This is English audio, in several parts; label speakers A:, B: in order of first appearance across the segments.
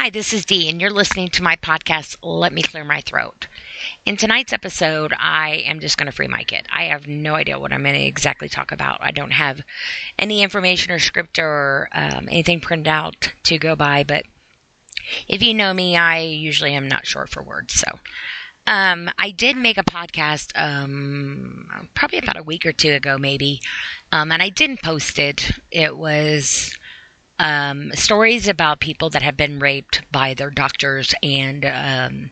A: Hi, this is Dee, and you're listening to my podcast, Let Me Clear My Throat. In tonight's episode, I am just going to free mic it. I have no idea what I'm going to exactly talk about. I don't have any information or script or anything printed out to go by, but if you know me, I usually am not short for words. So I did make a podcast probably about a week or two ago, maybe, and I didn't post it. It was stories about people that have been raped by their doctors and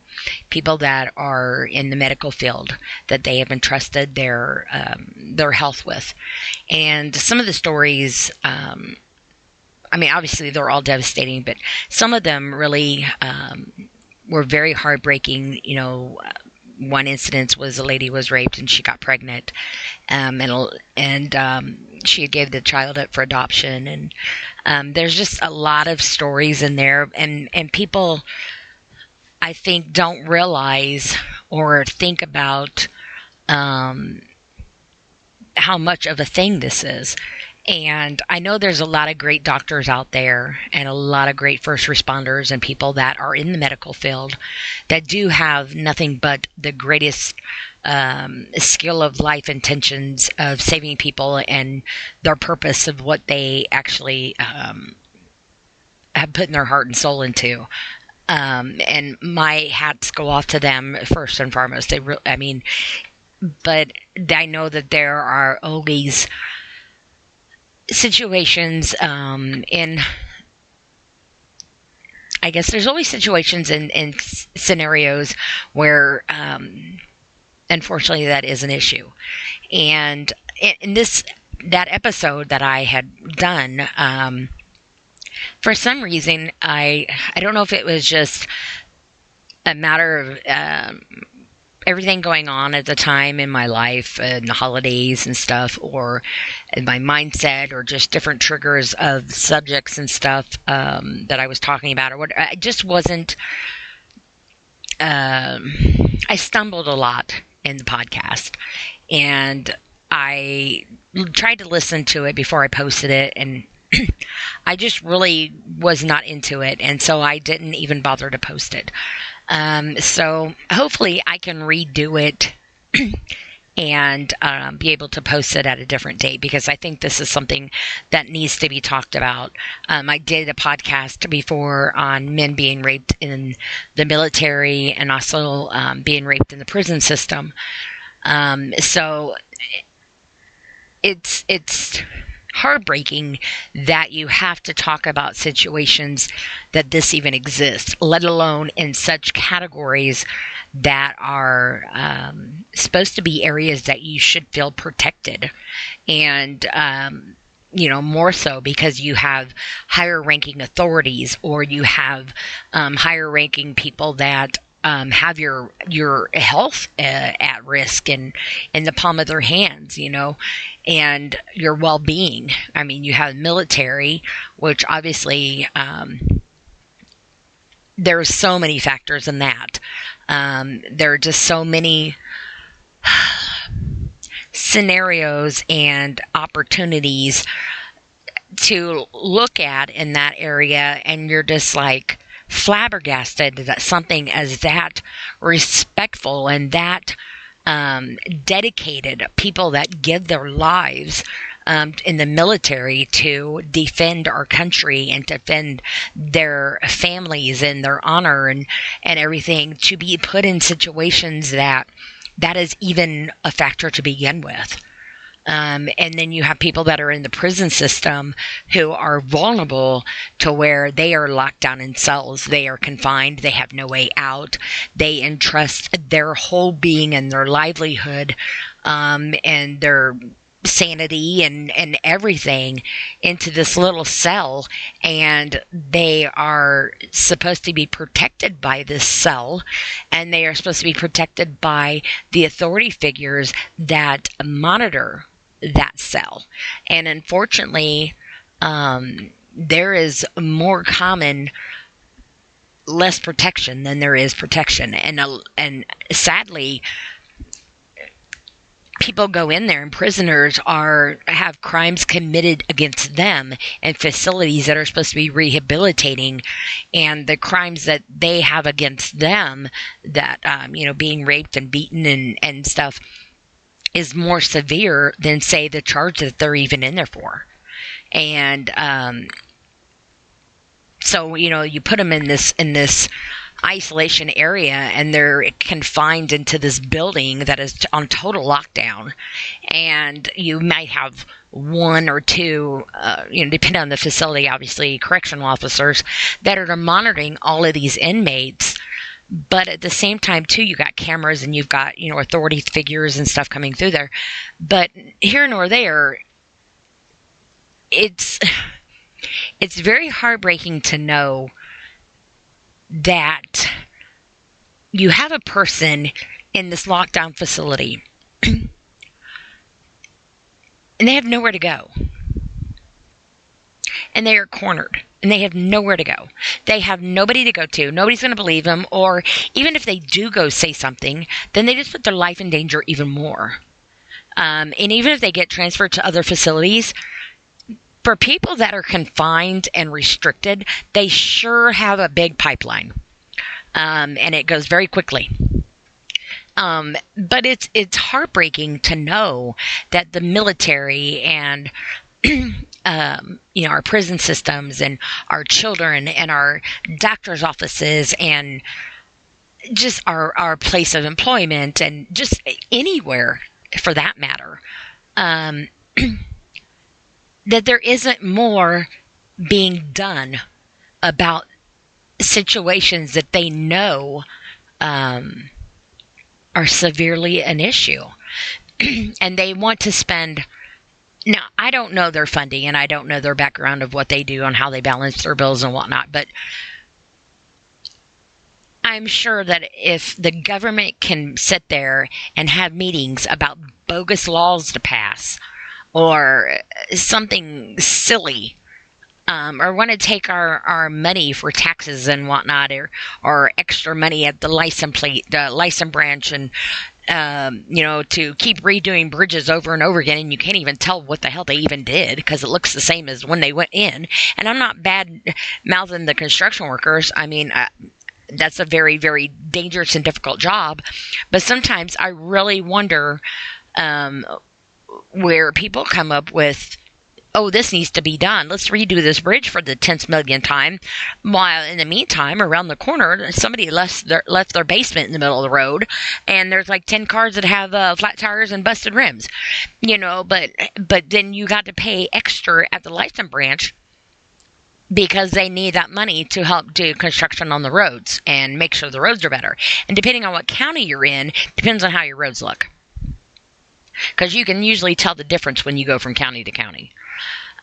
A: people that are in the medical field that they have entrusted their health with. And some of the stories, obviously they're all devastating, but some of them really were very heartbreaking. You know, one incident was a lady was raped and she got pregnant, and she gave the child up for adoption. And there's just a lot of stories in there, and people, I think, don't realize or think about how much of a thing this is. And I know there's a lot of great doctors out there and a lot of great first responders and people that are in the medical field that do have nothing but the greatest skill of life intentions of saving people and their purpose of what they actually have put in their heart and soul into. And my hats go off to them first and foremost. But I know that there are always situations there's always situations and scenarios where unfortunately that is an issue. And in that episode that I had done, for some reason I don't know if it was just a matter of everything going on at the time in my life and the holidays and stuff, or in my mindset, or just different triggers of subjects and stuff that I was talking about, or what. I just wasn't. I stumbled a lot in the podcast, and I tried to listen to it before I posted it, and I just really was not into it, and so I didn't even bother to post it. So hopefully I can redo it and be able to post it at a different date, because I think this is something that needs to be talked about. I did a podcast before on men being raped in the military and also being raped in the prison system. So it's heartbreaking that you have to talk about situations that this even exists, let alone in such categories that are supposed to be areas that you should feel protected. And more so because you have higher ranking authorities, or you have higher ranking people that have your health at risk and in the palm of their hands, and your well-being. I mean, you have military, which obviously there's so many factors in that. There are just so many scenarios and opportunities to look at in that area, and you're just like flabbergasted that something as that respectful and that dedicated, people that give their lives in the military to defend our country and defend their families and their honor and everything, to be put in situations that is even a factor to begin with. And then you have people that are in the prison system who are vulnerable to where they are locked down in cells. They are confined. They have no way out. They entrust their whole being and their livelihood and their sanity and everything into this little cell, and they are supposed to be protected by this cell, and they are supposed to be protected by the authority figures that monitor that cell. And unfortunately, there is more common less protection than there is protection, and sadly, people go in there and prisoners have crimes committed against them in facilities that are supposed to be rehabilitating, and the crimes that they have against them, that being raped and beaten and stuff, is more severe than, say, the charge that they're even in there for. And so you put them in this isolation area, and they're confined into this building that is on total lockdown, and you might have one or two, depending on the facility, obviously, correctional officers that are monitoring all of these inmates. But at the same time, too, you got cameras and you've got, authority figures and stuff coming through there. But here nor there, it's very heartbreaking to know that you have a person in this lockdown facility and they have nowhere to go. And they are cornered and they have nowhere to go. They have nobody to go to. Nobody's going to believe them. Or even if they do go say something, then they just put their life in danger even more. And even if they get transferred to other facilities, for people that are confined and restricted, they sure have a big pipeline. And it goes very quickly. But it's heartbreaking to know that the military and our prison systems and our children and our doctors' offices and just our place of employment and just anywhere for that matter, that there isn't more being done about situations that they know are severely an issue. And they want to spend... Now, I don't know their funding, and I don't know their background of what they do and how they balance their bills and whatnot, but I'm sure that if the government can sit there and have meetings about bogus laws to pass or something silly, or want to take our money for taxes and whatnot, or extra money at the license branch, and to keep redoing bridges over and over again, and you can't even tell what the hell they even did because it looks the same as when they went in. And I'm not bad mouthing the construction workers. I mean, that's a very, very dangerous and difficult job. But sometimes I really wonder where people come up with, oh, this needs to be done. Let's redo this bridge for the 10th millionth time. While in the meantime, around the corner, somebody left their basement in the middle of the road, and there's like 10 cars that have flat tires and busted rims. But then you got to pay extra at the license branch because they need that money to help do construction on the roads and make sure the roads are better. And depending on what county you're in, depends on how your roads look. Because you can usually tell the difference when you go from county to county.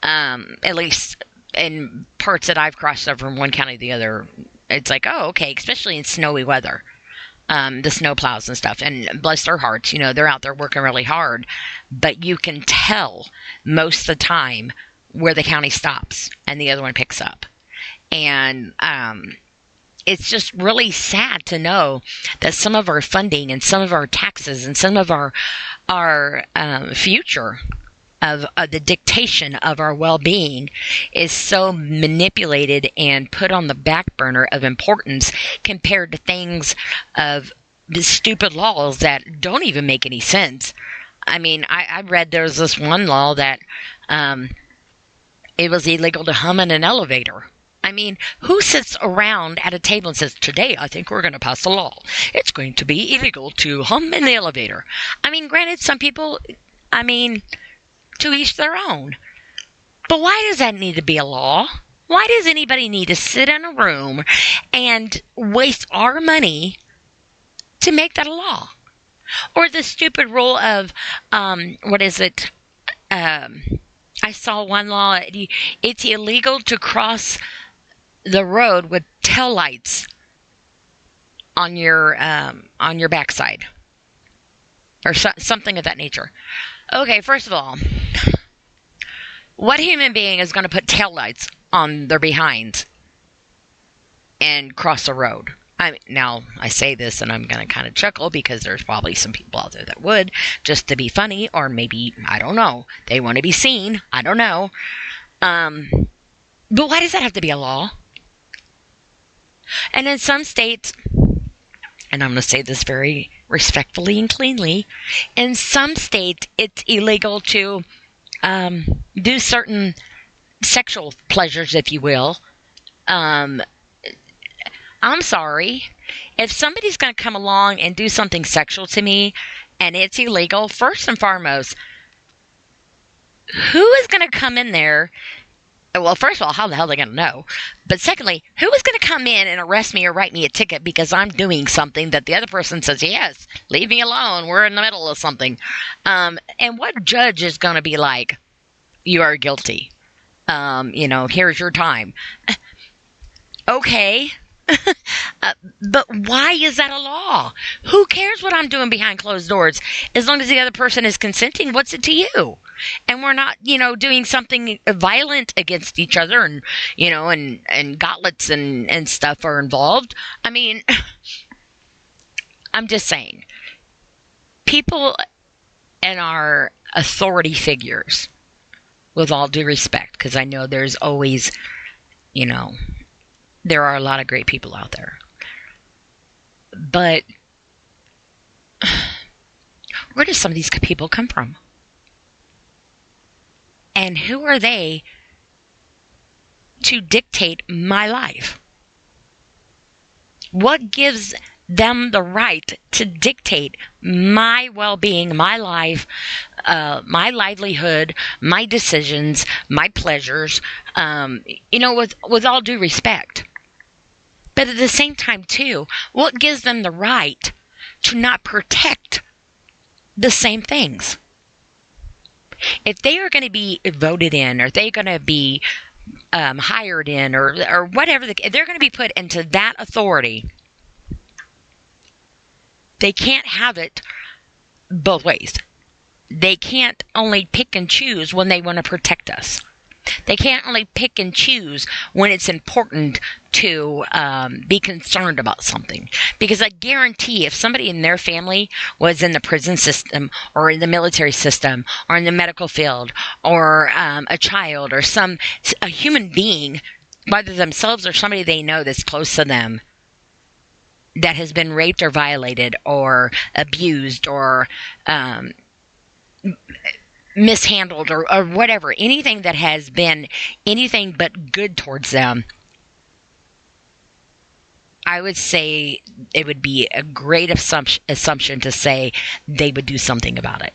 A: At least in parts that I've crossed over from one county to the other, it's like, oh, okay, especially in snowy weather, the snow plows and stuff. And bless their hearts, they're out there working really hard. But you can tell most of the time where the county stops and the other one picks up. And it's just really sad to know that some of our funding and some of our taxes and some of our future of the dictation of our well-being is so manipulated and put on the back burner of importance compared to things of the stupid laws that don't even make any sense. I mean, I read there's this one law that it was illegal to hum in an elevator. I mean, who sits around at a table and says, today I think we're going to pass a law. It's going to be illegal to hum in the elevator. I mean, granted, some people, to each their own. But why does that need to be a law? Why does anybody need to sit in a room and waste our money to make that a law? Or the stupid rule of, I saw one law, it's illegal to cross the road with tail lights on your backside, or something of that nature. Okay, first of all, what human being is going to put tail lights on their behinds and cross the road? Now I say this and I'm going to kind of chuckle because there's probably some people out there that would, just to be funny, or maybe, I don't know, they want to be seen. I don't know. But why does that have to be a law? And in some states, and I'm going to say this very respectfully and cleanly, in some states it's illegal to do certain sexual pleasures, if you will. I'm sorry. If somebody's going to come along and do something sexual to me and it's illegal, first and foremost, who is going to come in there? Well, first of all, how the hell are they going to know? But secondly, who is going to come in and arrest me or write me a ticket because I'm doing something that the other person says, yes, leave me alone, we're in the middle of something. And what judge is going to be like, you are guilty. Here's your time. Okay. But why is that a law? Who cares what I'm doing behind closed doors? As long as the other person is consenting, what's it to you? And we're not, doing something violent against each other and gauntlets and stuff are involved. I mean, I'm just saying, people and our authority figures, with all due respect, because I know there's always, there are a lot of great people out there. But where do some of these people come from? And who are they to dictate my life? What gives them the right to dictate my well-being, my life, my livelihood, my decisions, my pleasures, with all due respect? But at the same time, too, what gives them the right to not protect the same things? If they are going to be voted in, or they're going to be hired in, or whatever, they're going to be put into that authority, they can't have it both ways. They can't only pick and choose when they want to protect us. They can't only pick and choose when it's important to be concerned about something. Because I guarantee if somebody in their family was in the prison system or in the military system or in the medical field or a child or a human being, whether themselves or somebody they know that's close to them, that has been raped or violated or abused or mishandled or whatever, anything that has been anything but good towards them, I would say it would be a great assumption to say they would do something about it.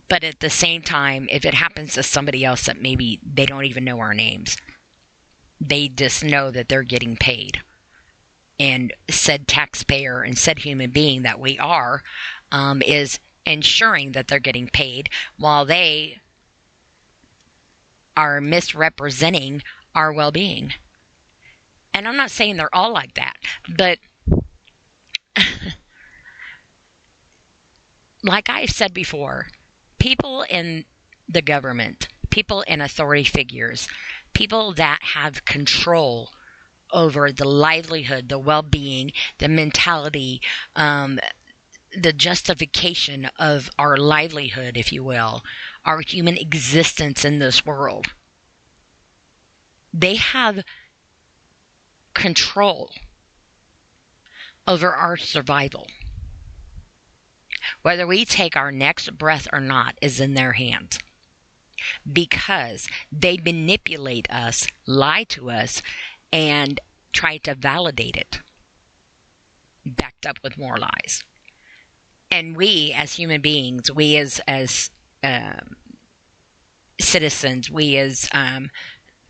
A: But at the same time, if it happens to somebody else that maybe they don't even know our names, they just know that they're getting paid. And said taxpayer and said human being that we are is ensuring that they're getting paid while they are misrepresenting our well-being. And I'm not saying they're all like that, but like I've said before, people in the government, people in authority figures, people that have control over the livelihood, the well-being, the mentality, the justification of our livelihood, if you will, our human existence in this world. They have control over our survival. Whether we take our next breath or not is in their hands. Because they manipulate us, lie to us, and try to validate it, backed up with more lies. And we, as human beings, we as citizens, we as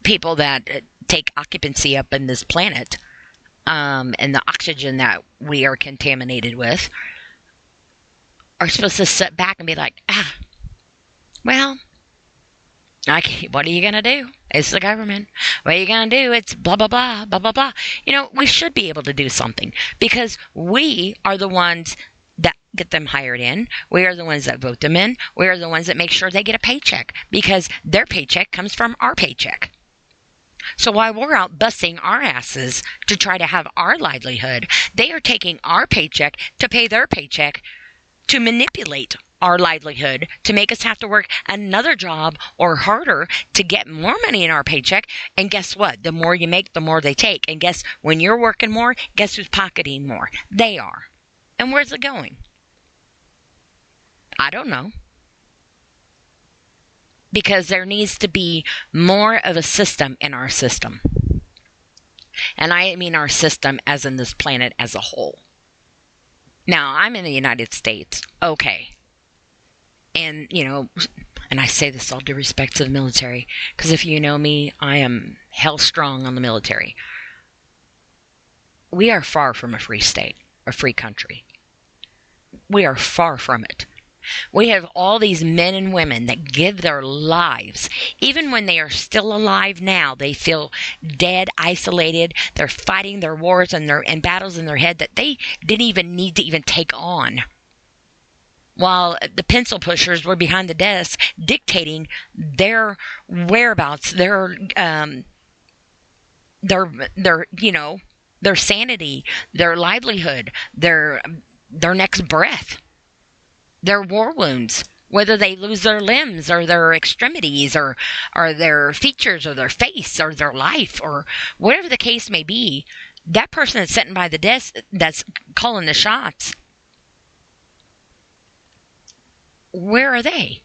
A: people that take occupancy up in this planet, and the oxygen that we are contaminated with, are supposed to sit back and be like, well, what are you going to do? It's the government. What are you going to do? It's blah, blah, blah, blah, blah, blah. We should be able to do something because we are the ones that get them hired in. We are the ones that vote them in. We are the ones that make sure they get a paycheck because their paycheck comes from our paycheck. So while we're out busting our asses to try to have our livelihood, they are taking our paycheck to pay their paycheck to manipulate our livelihood, to make us have to work another job or harder to get more money in our paycheck. And guess what? The more you make, the more they take. And guess when you're working more, guess who's pocketing more? They are. And where's it going? I don't know. Because there needs to be more of a system in our system. And I mean our system as in this planet as a whole. Now, I'm in the United States. Okay. And, and I say this all due respect to the military, because if you know me, I am hell strong on the military. We are far from a free state, a free country. We are far from it. We have all these men and women that give their lives. Even when they are still alive now, they feel dead, isolated. They're fighting their wars and battles in their head that they didn't even need to even take on. While the pencil pushers were behind the desk dictating their whereabouts, their sanity, their livelihood, their next breath. Their war wounds, whether they lose their limbs or their extremities or their features or their face or their life or whatever the case may be, that person that's sitting by the desk that's calling the shots, where are they?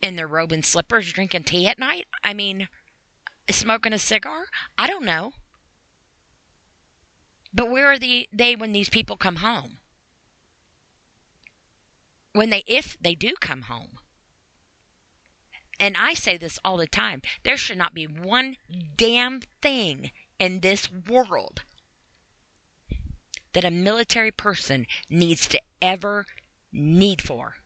A: In their robe and slippers drinking tea at night? I mean, smoking a cigar? I don't know. But where are they when these people come home? If they do come home. And I say this all the time, there should not be one damn thing in this world that a military person needs to ever need for.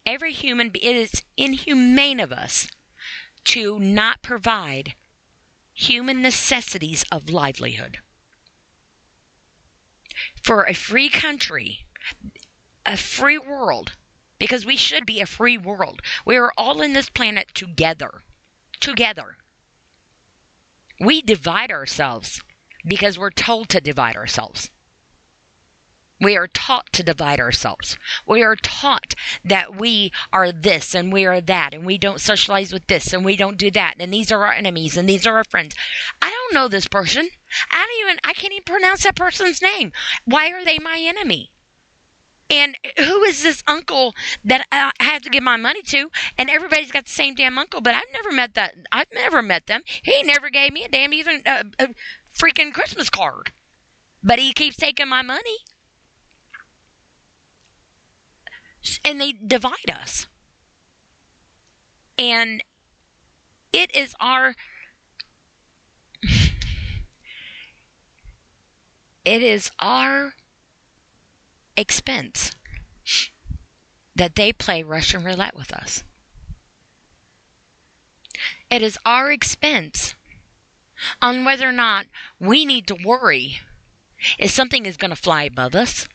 A: Every human being, it is inhumane of us to not provide human necessities of livelihood. For a free country, a free world, because we should be a free world. We are all in this planet together. Together. We divide ourselves because we're told to divide ourselves. We are taught to divide ourselves. We are taught that we are this and we are that, and we don't socialize with this and we don't do that, and these are our enemies and these are our friends. I don't know this person. I can't even pronounce that person's name. Why are they my enemy? And who is this uncle that I have to give my money to? And everybody's got the same damn uncle, but I've never met them. He never gave me a damn even a freaking Christmas card. But he keeps taking my money. And they divide us. And it is our expense that they play Russian roulette with us. It is our expense on whether or not we need to worry if something is going to fly above us,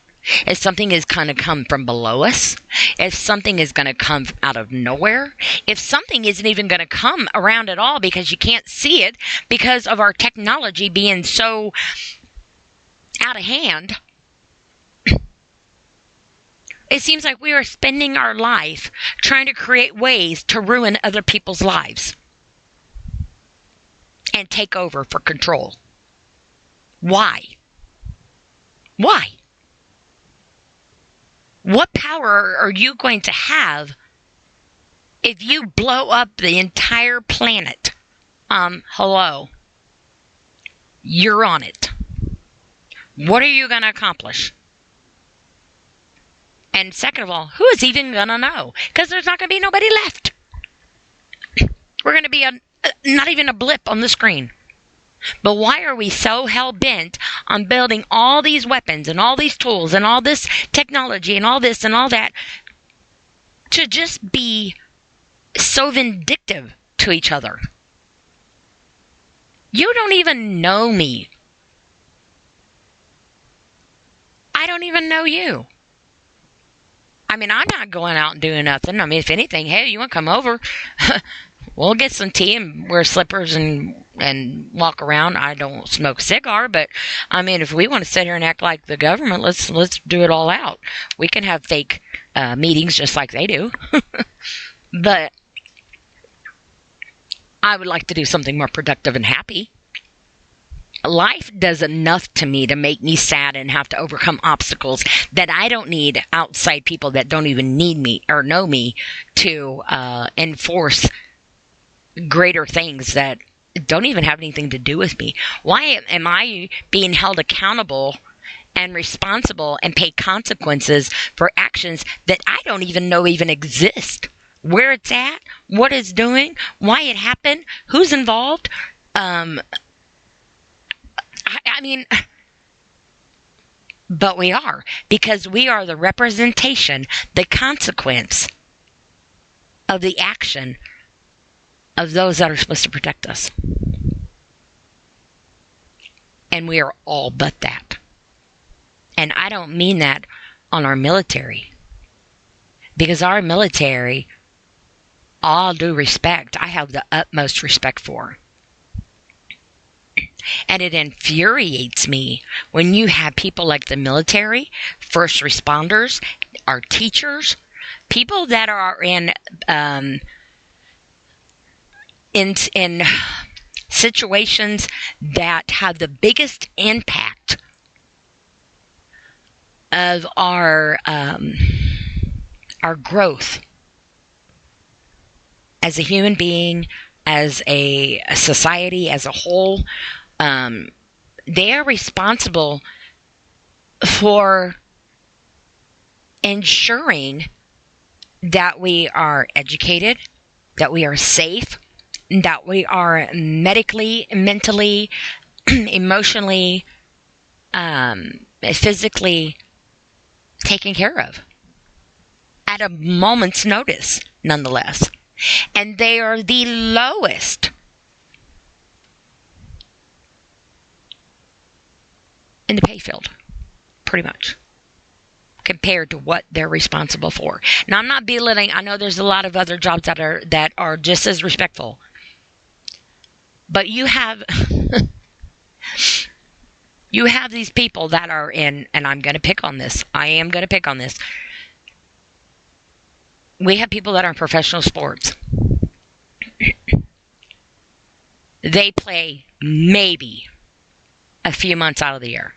A: if something is going to come from below us, if something is going to come out of nowhere, if something isn't even going to come around at all because you can't see it because of our technology being so out of hand. It seems like we are spending our life trying to create ways to ruin other people's lives and take over for control. Why? Why? What power are you going to have if you blow up the entire planet? Hello. You're on it. What are you going to accomplish? And second of all, who is even going to know? Because there's not going to be nobody left. We're going to be not even a blip on the screen. But why are we so hell-bent on building all these weapons and all these tools and all this technology and all this and all that to just be so vindictive to each other? You don't even know me. I don't even know you. I mean, I'm not going out and doing nothing. I mean, if anything, hey, you want to come over? We'll get some tea and wear slippers and walk around. I don't smoke a cigar, but I mean, if we want to sit here and act like the government, let's do it all out. We can have fake meetings just like they do. But I would like to do something more productive and happy. Life does enough to me to make me sad and have to overcome obstacles that I don't need outside people that don't even need me or know me to enforce greater things that don't even have anything to do with me. Why am I being held accountable and responsible and pay consequences for actions that I don't even know even exist? Where it's at, what it's doing, why it happened, who's involved. I mean, but we are, because we are the representation, the consequence of the action of those that are supposed to protect us. And we are all but that. And I don't mean that on our military. Because our military, all due respect, I have the utmost respect for. And it infuriates me when you have people like the military, first responders, our teachers, people that are in situations that have the biggest impact of our growth as a human being, as a society as a whole. They are responsible for ensuring that we are educated, that we are safe, that we are medically, mentally, emotionally, physically taken care of at a moment's notice, nonetheless. And they are the lowest in the pay field, pretty much, compared to what they're responsible for. Now, I'm not belittling. I know there's a lot of other jobs that are just as respectful. But you have you have these people that are in, and I'm going to pick on this. I am going to pick on this. We have people that are in professional sports. They play maybe a few months out of the year.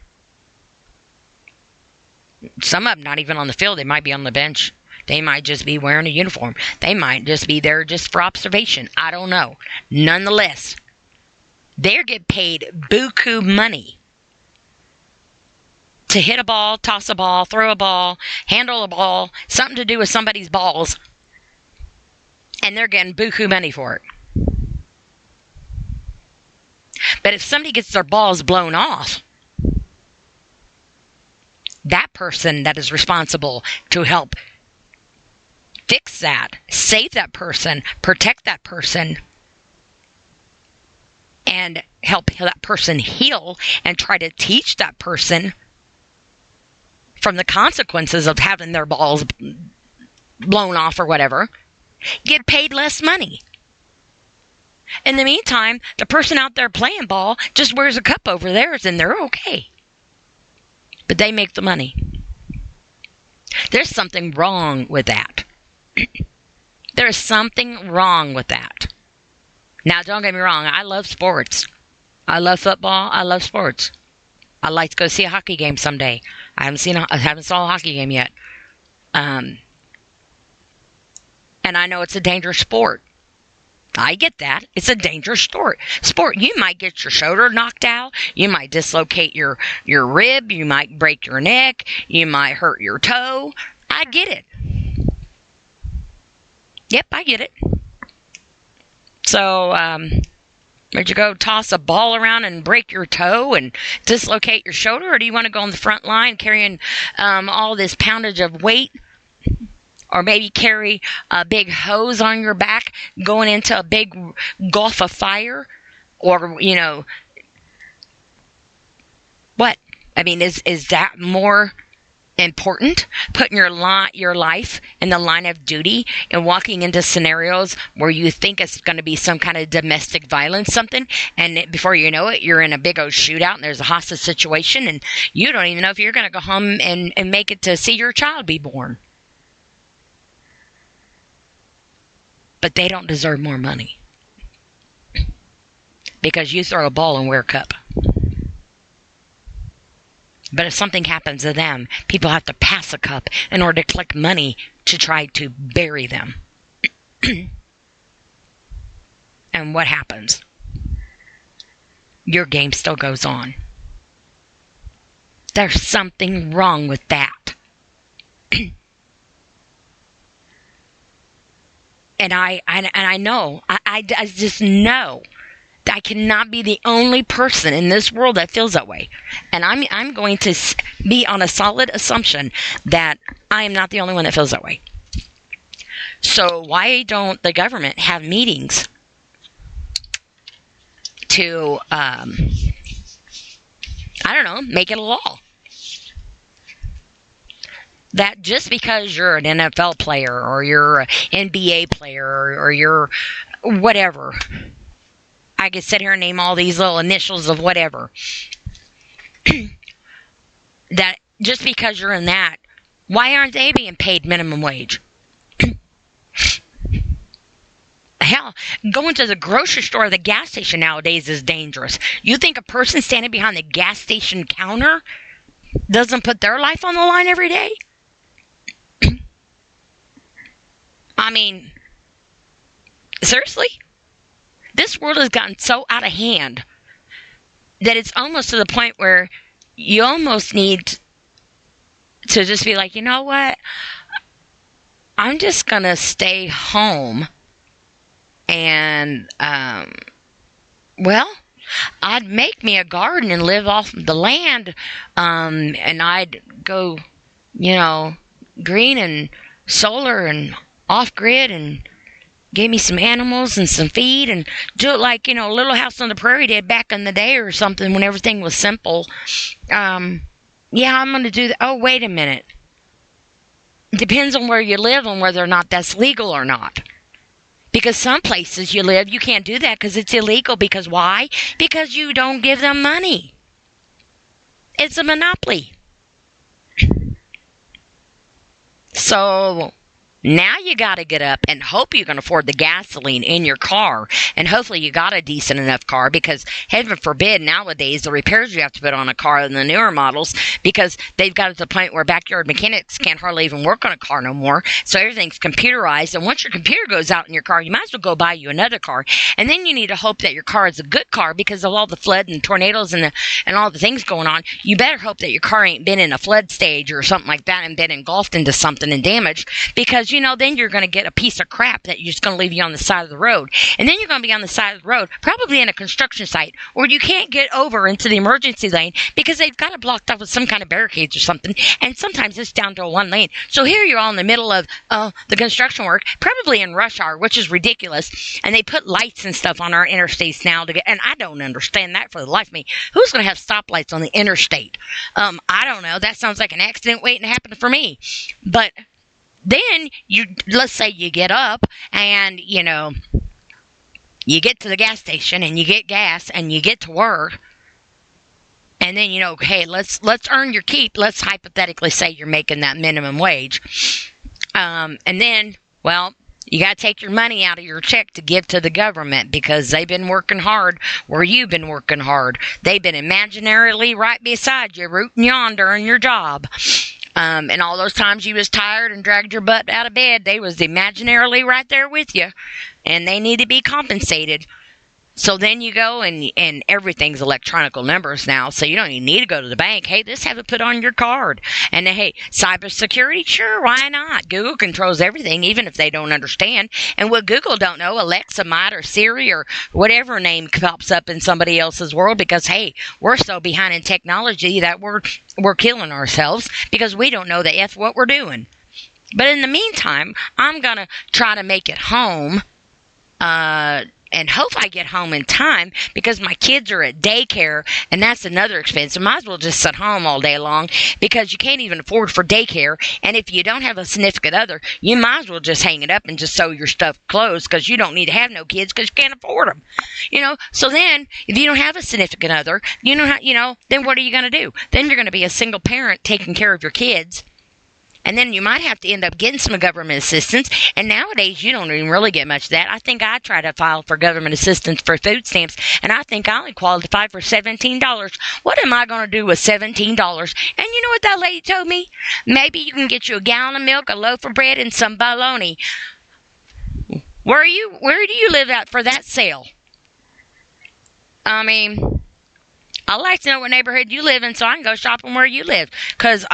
A: Some of them not even on the field. They might be on the bench. They might just be wearing a uniform. They might just be there just for observation. I don't know. Nonetheless, they get paid buku money to hit a ball, toss a ball, throw a ball, handle a ball, something to do with somebody's balls, and they're getting buku money for it. But if somebody gets their balls blown off, that person that is responsible to help fix that, save that person, protect that person, and help that person heal and try to teach that person from the consequences of having their balls blown off or whatever, get paid less money. In the meantime, the person out there playing ball just wears a cup over theirs and they're okay. But they make the money. There's something wrong with that. There's something wrong with that. Now, don't get me wrong. I love sports. I love football. I love sports. I'd like to go see a hockey game someday. I haven't saw a hockey game yet. And I know it's a dangerous sport. I get that. It's a dangerous sport. You might get your shoulder knocked out. You might dislocate your rib. You might break your neck. You might hurt your toe. I get it. Yep, I get it. So, would you go toss a ball around and break your toe and dislocate your shoulder? Or do you want to go on the front line carrying all this poundage of weight? Or maybe carry a big hose on your back going into a big gulf of fire? Or, what? I mean, is that more important, putting your life in the line of duty and walking into scenarios where you think it's going to be some kind of domestic violence, something, and before you know it, you're in a big old shootout and there's a hostage situation and you don't even know if you're going to go home and make it to see your child be born. But they don't deserve more money because you throw a ball and wear a cup. But if something happens to them, people have to pass a cup in order to collect money to try to bury them. And what happens? Your game still goes on. There's something wrong with that. And I know, I just know I cannot be the only person in this world that feels that way. And I'm going to be on a solid assumption that I am not the only one that feels that way. So why don't the government have meetings to, I don't know, make it a law? That just because you're an NFL player or you're an NBA player or you're whatever, I could sit here and name all these little initials of whatever. That just because you're in that, why aren't they being paid minimum wage? Hell, going to the grocery store or the gas station nowadays is dangerous. You think a person standing behind the gas station counter doesn't put their life on the line every day? I mean, seriously? This world has gotten so out of hand that it's almost to the point where you almost need to just be like, you know what? I'm just going to stay home and, well, I'd make me a garden and live off the land, and I'd go, green and solar and off-grid and gave me some animals and some feed and do it like, Little House on the Prairie did back in the day or something when everything was simple. I'm going to do that. Oh, wait a minute. It depends on where you live on whether or not that's legal or not. Because some places you live, you can't do that because it's illegal. Because why? Because you don't give them money. It's a monopoly. So now you got to get up and hope you can afford the gasoline in your car. And hopefully you got a decent enough car because heaven forbid nowadays the repairs you have to put on a car in the newer models because they've got it to the point where backyard mechanics can't hardly even work on a car no more. So everything's computerized. And once your computer goes out in your car, you might as well go buy you another car. And then you need to hope that your car is a good car because of all the flood and tornadoes and all the things going on. You better hope that your car ain't been in a flood stage or something like that and been engulfed into something and damaged because then you're going to get a piece of crap that you're just going to leave you on the side of the road. And then you're going to be on the side of the road, probably in a construction site, where you can't get over into the emergency lane because they've got it blocked off with some kind of barricades or something. And sometimes it's down to a one lane. So here you're all in the middle of the construction work, probably in rush hour, which is ridiculous. And they put lights and stuff on our interstates now and I don't understand that for the life of me. Who's going to have stoplights on the interstate? I don't know. That sounds like an accident waiting to happen for me. But then let's say you get up and, you get to the gas station and you get gas and you get to work. And then, hey, let's earn your keep. Let's hypothetically say you're making that minimum wage. And then, well, you got to take your money out of your check to give to the government because they've been working hard where you've been working hard. They've been imaginarily right beside you, rooting you on during your job. And all those times you was tired and dragged your butt out of bed, they was imaginarily right there with you. And they need to be compensated. So then you go and everything's electronic numbers now, so you don't even need to go to the bank. Hey, just have it put on your card. And hey, cybersecurity, sure, why not? Google controls everything, even if they don't understand. And what Google don't know, Alexa might or Siri or whatever name pops up in somebody else's world because, hey, we're so behind in technology that we're killing ourselves because we don't know the F what we're doing. But in the meantime, I'm going to try to make it home and hope I get home in time because my kids are at daycare, and that's another expense. I might as well just sit home all day long because you can't even afford for daycare. And if you don't have a significant other, you might as well just hang it up and just sew your stuff closed because you don't need to have no kids because you can't afford them. So then if you don't have a significant other, then what are you going to do? Then you're going to be a single parent taking care of your kids. And then you might have to end up getting some government assistance. And nowadays, you don't even really get much of that. I think I tried to file for government assistance for food stamps, and I think I only qualified for $17. What am I going to do with $17? And you know what that lady told me? Maybe you can get you a gallon of milk, a loaf of bread, and some bologna. Where do you live at for that sale? I mean, I'd like to know what neighborhood you live in so I can go shopping where you live. Because,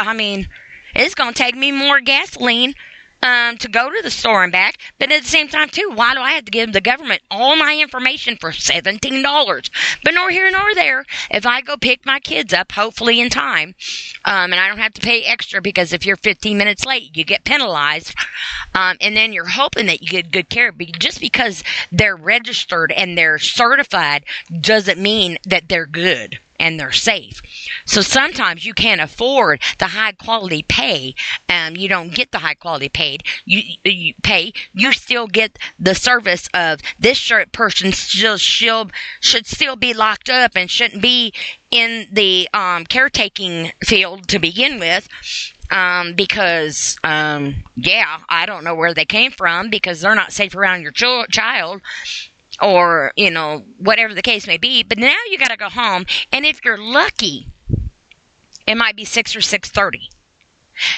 A: it's going to take me more gasoline to go to the store and back. But at the same time, too, why do I have to give the government all my information for $17? But nor here nor there. If I go pick my kids up, hopefully in time, and I don't have to pay extra because if you're 15 minutes late, you get penalized. And then you're hoping that you get good care. But just because they're registered and they're certified doesn't mean that they're good and they're safe. So sometimes you can't afford the high quality pay. You don't get the high quality paid. You still get the service of this person should still be locked up and shouldn't be in the caretaking field to begin with. Because I don't know where they came from because they're not safe around your child. Or, whatever the case may be. But now you got to go home. And if you're lucky, it might be 6 or 6:30.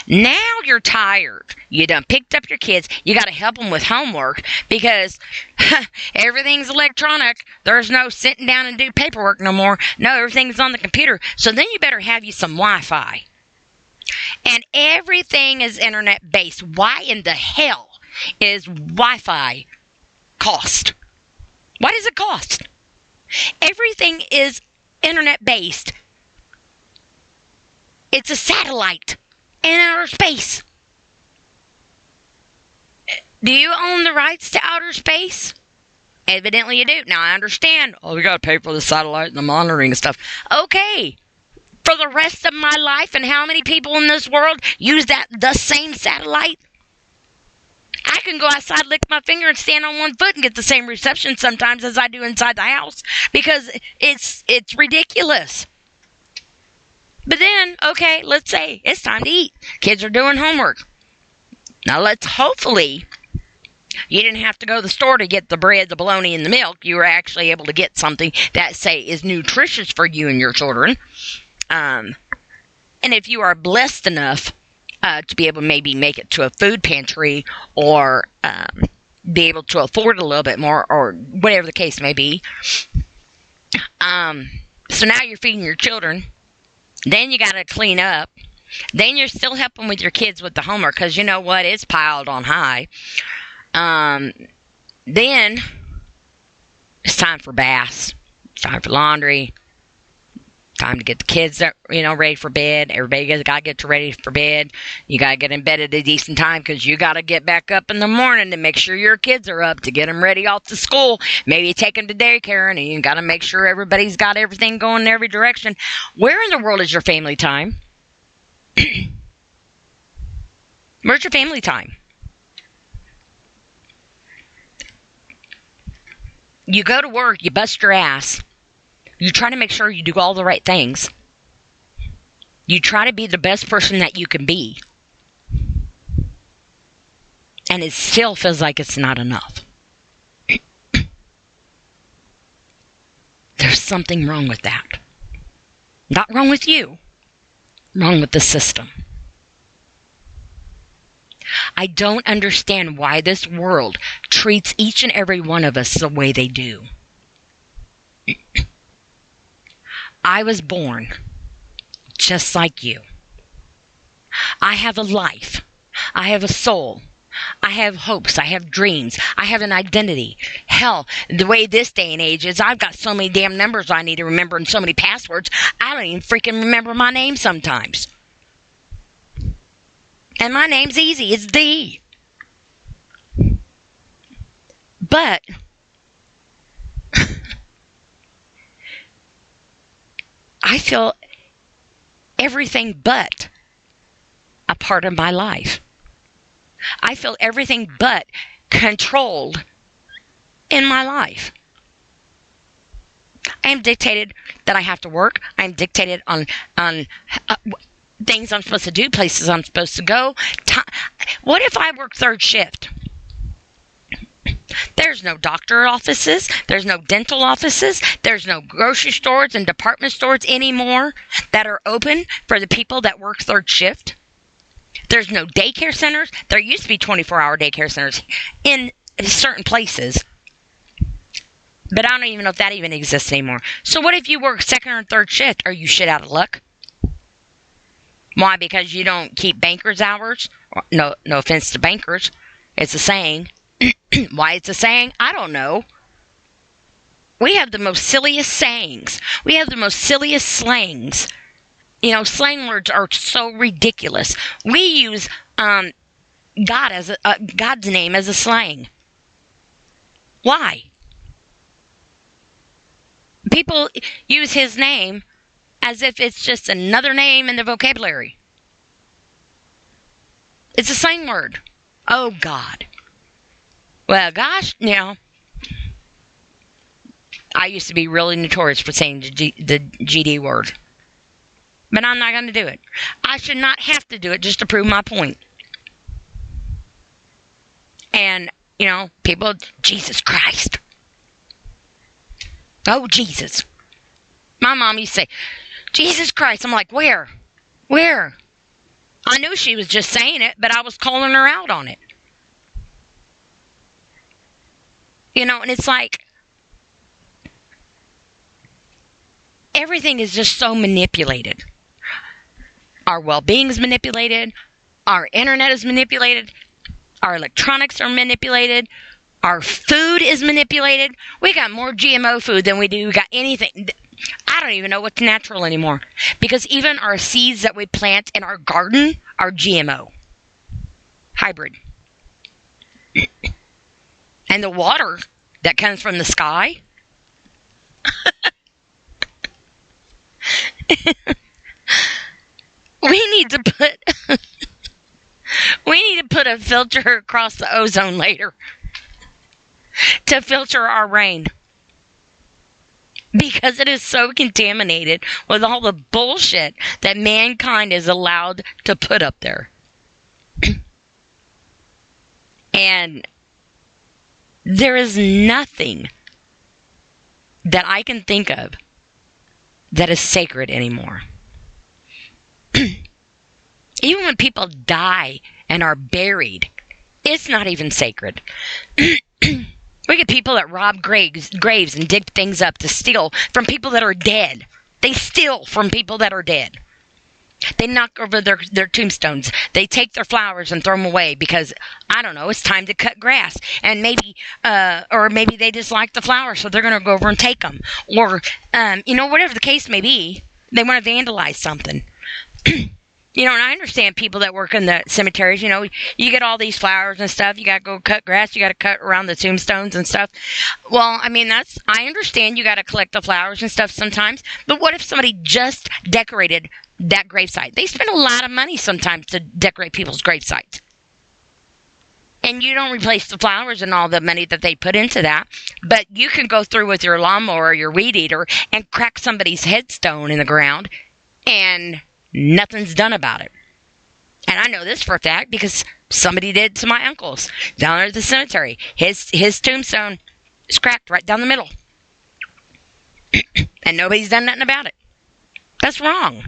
A: Now you're tired. You done picked up your kids. You got to help them with homework because everything's electronic. There's no sitting down and do paperwork no more. No, everything's on the computer. So then you better have you some Wi-Fi. And everything is internet-based. Why in the hell is Wi-Fi cost? What does it cost? Everything is internet-based. It's a satellite in outer space. Do you own the rights to outer space? Evidently you do. Now, I understand. Oh, we got to pay for the satellite and the monitoring and stuff. Okay. For the rest of my life, and how many people in this world use the same satellite? I can go outside, lick my finger, and stand on one foot and get the same reception sometimes as I do inside the house because it's ridiculous. But then, okay, let's say it's time to eat. Kids are doing homework. Now hopefully you didn't have to go to the store to get the bread, the bologna, and the milk. You were actually able to get something that, say, is nutritious for you and your children. And if you are blessed enough to be able to maybe make it to a food pantry or be able to afford a little bit more or whatever the case may be. So now you're feeding your children. Then you got to clean up. Then you're still helping with your kids with the homework because you know what? It's piled on high. Then it's time for baths. It's time for laundry. Time to get the kids, ready for bed. Everybody got to get ready for bed. You got to get in bed at a decent time because you got to get back up in the morning to make sure your kids are up to get them ready off to school. Maybe take them to daycare, and you got to make sure everybody's got everything going in every direction. Where in the world is your family time? Where's your family time? You go to work, you bust your ass. You try to make sure you do all the right things. You try to be the best person that you can be. And it still feels like it's not enough. There's something wrong with that. Not wrong with you. Wrong with the system. I don't understand why this world treats each and every one of us the way they do. I was born just like you. I have a life. I have a soul. I have hopes. I have dreams. I have an identity. Hell, the way this day and age is, I've got so many damn numbers I need to remember and so many passwords, I don't even freaking remember my name sometimes. And my name's easy. It's D. But I feel everything but a part of my life. I feel everything but controlled in my life. I am dictated that I have to work. I am dictated on things I'm supposed to do, places I'm supposed to go. What if I work third shift? There's no doctor offices. There's no dental offices. There's no grocery stores and department stores anymore that are open for the people that work third shift. There's no daycare centers. There used to be 24-hour daycare centers in certain places. But I don't even know if that even exists anymore. So what if you work second or third shift? Are you shit out of luck? Why? Because you don't keep banker's hours? No offense to bankers. It's a saying. Why it's a saying? I don't know. We have the most silliest sayings. We have the most silliest slangs. You know, slang words are so ridiculous. We use God as God's name as a slang. Why? People use his name as if it's just another name in the vocabulary. It's a slang word. Oh, God. Well, gosh, you know, I used to be really notorious for saying the GD word. But I'm not going to do it. I should not have to do it just to prove my point. And, you know, people, Jesus Christ. Oh, Jesus. My mom used to say, Jesus Christ. I'm like, where? Where? I knew she was just saying it, but I was calling her out on it. You know, and it's like, everything is just so manipulated. Our well-being is manipulated. Our internet is manipulated. Our electronics are manipulated. Our food is manipulated. We got more GMO food than we do got anything. I don't even know what's natural anymore. Because even our seeds that we plant in our garden are GMO. Hybrid. And the water that comes from the sky. We need to put a filter across the ozone layer to filter our rain. Because it is so contaminated with all the bullshit that mankind is allowed to put up there. And there is nothing that I can think of that is sacred anymore. Even when people die and are buried, it's not even sacred. We get people that rob graves and dig things up to steal from people that are dead. They steal from people that are dead. They knock over their tombstones. They take their flowers and throw them away because, I don't know, it's time to cut grass. And maybe they just like the flowers, so they're going to go over and take them. Or, whatever the case may be, they want to vandalize something. You know, and I understand people that work in the cemeteries, you know, you get all these flowers and stuff. You got to go cut grass. You got to cut around the tombstones and stuff. Well, I mean, I understand you got to collect the flowers and stuff sometimes. But what if somebody just decorated that gravesite? They spend a lot of money sometimes to decorate people's gravesites. And you don't replace the flowers and all the money that they put into that. But you can go through with your lawnmower or your weed eater and crack somebody's headstone in the ground and nothing's done about it. And I know this for a fact because somebody did to my uncle's down there at the cemetery. His tombstone is cracked right down the middle. And nobody's done nothing about it. That's wrong.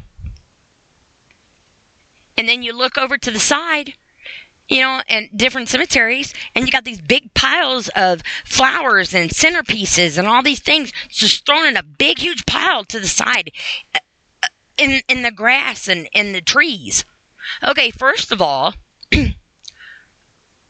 A: And then you look over to the side, you know, and different cemeteries, and you got these big piles of flowers and centerpieces and all these things just thrown in a big, huge pile to the side. In the grass and in the trees. Okay, first of all,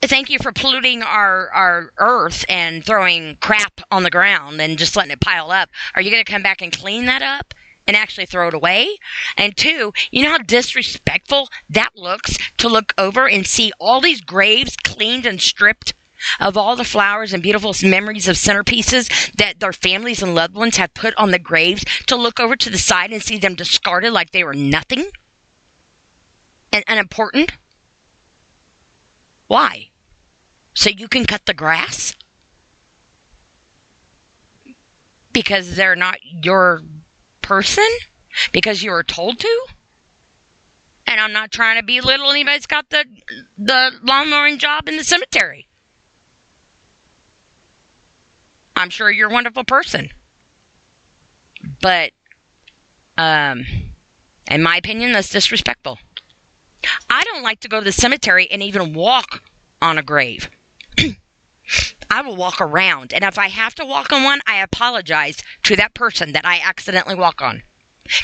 A: thank you for polluting our earth and throwing crap on the ground and just letting it pile up. Are you going to come back and clean that up and actually throw it away? And two, you know how disrespectful that looks to look over and see all these graves cleaned and stripped of all the flowers and beautiful memories of centerpieces that their families and loved ones have put on the graves, to look over to the side and see them discarded like they were nothing and unimportant? Why? So you can cut the grass? Because they're not your person? Because you were told to? And I'm not trying to belittle anybody that's got the lawn mowing job in the cemetery. I'm sure you're a wonderful person. But, in my opinion, that's disrespectful. I don't like to go to the cemetery and even walk on a grave. I will walk around. And if I have to walk on one, I apologize to that person that I accidentally walk on.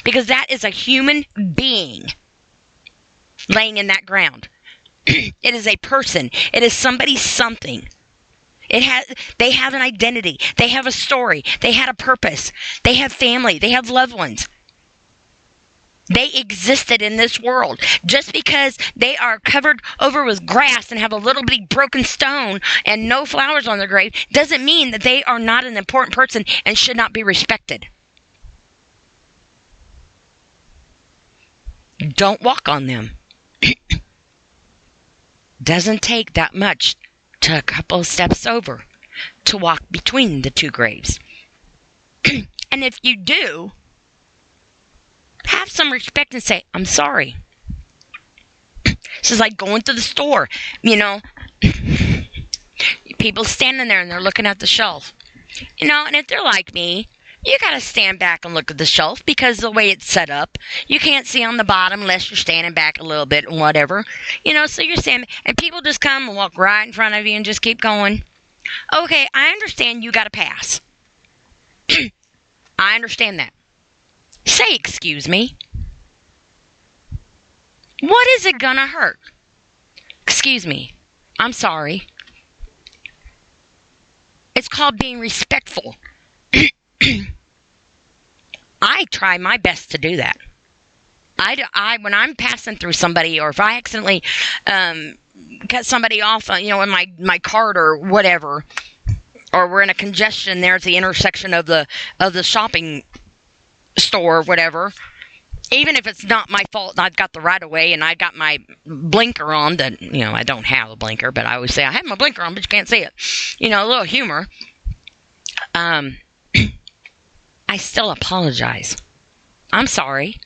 A: Because that is a human being laying in that ground. It is a person. It is somebody's something. They have an identity. They have a story. They had a purpose. They have family. They have loved ones. They existed in this world. Just because they are covered over with grass and have a little bitty broken stone and no flowers on their grave doesn't mean that they are not an important person and should not be respected. Don't walk on them. Doesn't take that much to a couple of steps over to walk between the two graves. And if you do, have some respect and say, I'm sorry. This is like going to the store, people standing there and they're looking at the shelf, and if they're like me, you got to stand back and look at the shelf because the way it's set up, you can't see on the bottom unless you're standing back a little bit and whatever, so you're standing, and people just come and walk right in front of you and just keep going. Okay, I understand you got to pass. I understand that. Say, excuse me. What is it gonna hurt? Excuse me. I'm sorry. It's called being respectful. I try my best to do that. When I'm passing through somebody, or if I accidentally cut somebody off, in my cart or whatever, or we're in a congestion there at the intersection of the shopping store or whatever, even if it's not my fault and I've got the right of way and I've got my blinker on, that I don't have a blinker, but I always say I have my blinker on, but you can't see it. A little humor. I still apologize. I'm sorry.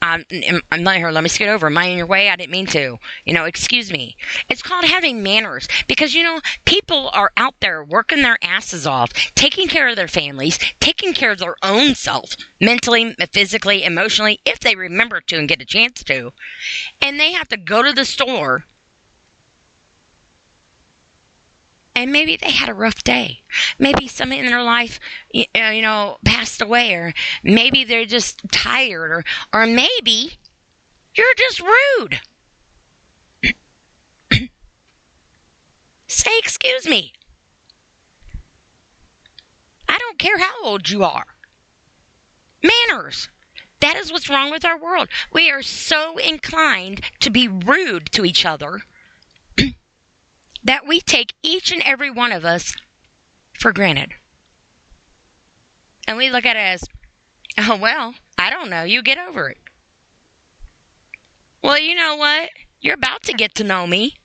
A: I'm not here. Let me scoot over. Am I in your way? I didn't mean to. Excuse me. It's called having manners, because, people are out there working their asses off, taking care of their families, taking care of their own self, mentally, physically, emotionally, if they remember to and get a chance to. And they have to go to the store. And maybe they had a rough day. Maybe somebody in their life, passed away, or maybe they're just tired, or maybe you're just rude. Say, excuse me. I don't care how old you are. Manners. That is what's wrong with our world. We are so inclined to be rude to each other that we take each and every one of us for granted. And we look at it as, oh, well, I don't know. You get over it. Well, you know what? You're about to get to know me.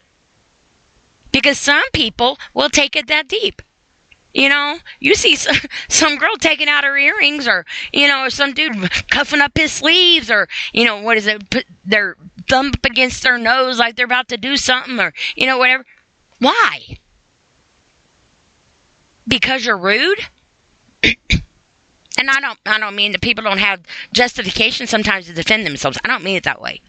A: Because some people will take it that deep. You see some girl taking out her earrings, or, or some dude cuffing up his sleeves, or, put their thumb up against their nose like they're about to do something, or, whatever. Why? Because you're rude? And I don't mean that people don't have justification sometimes to defend themselves. I don't mean it that way.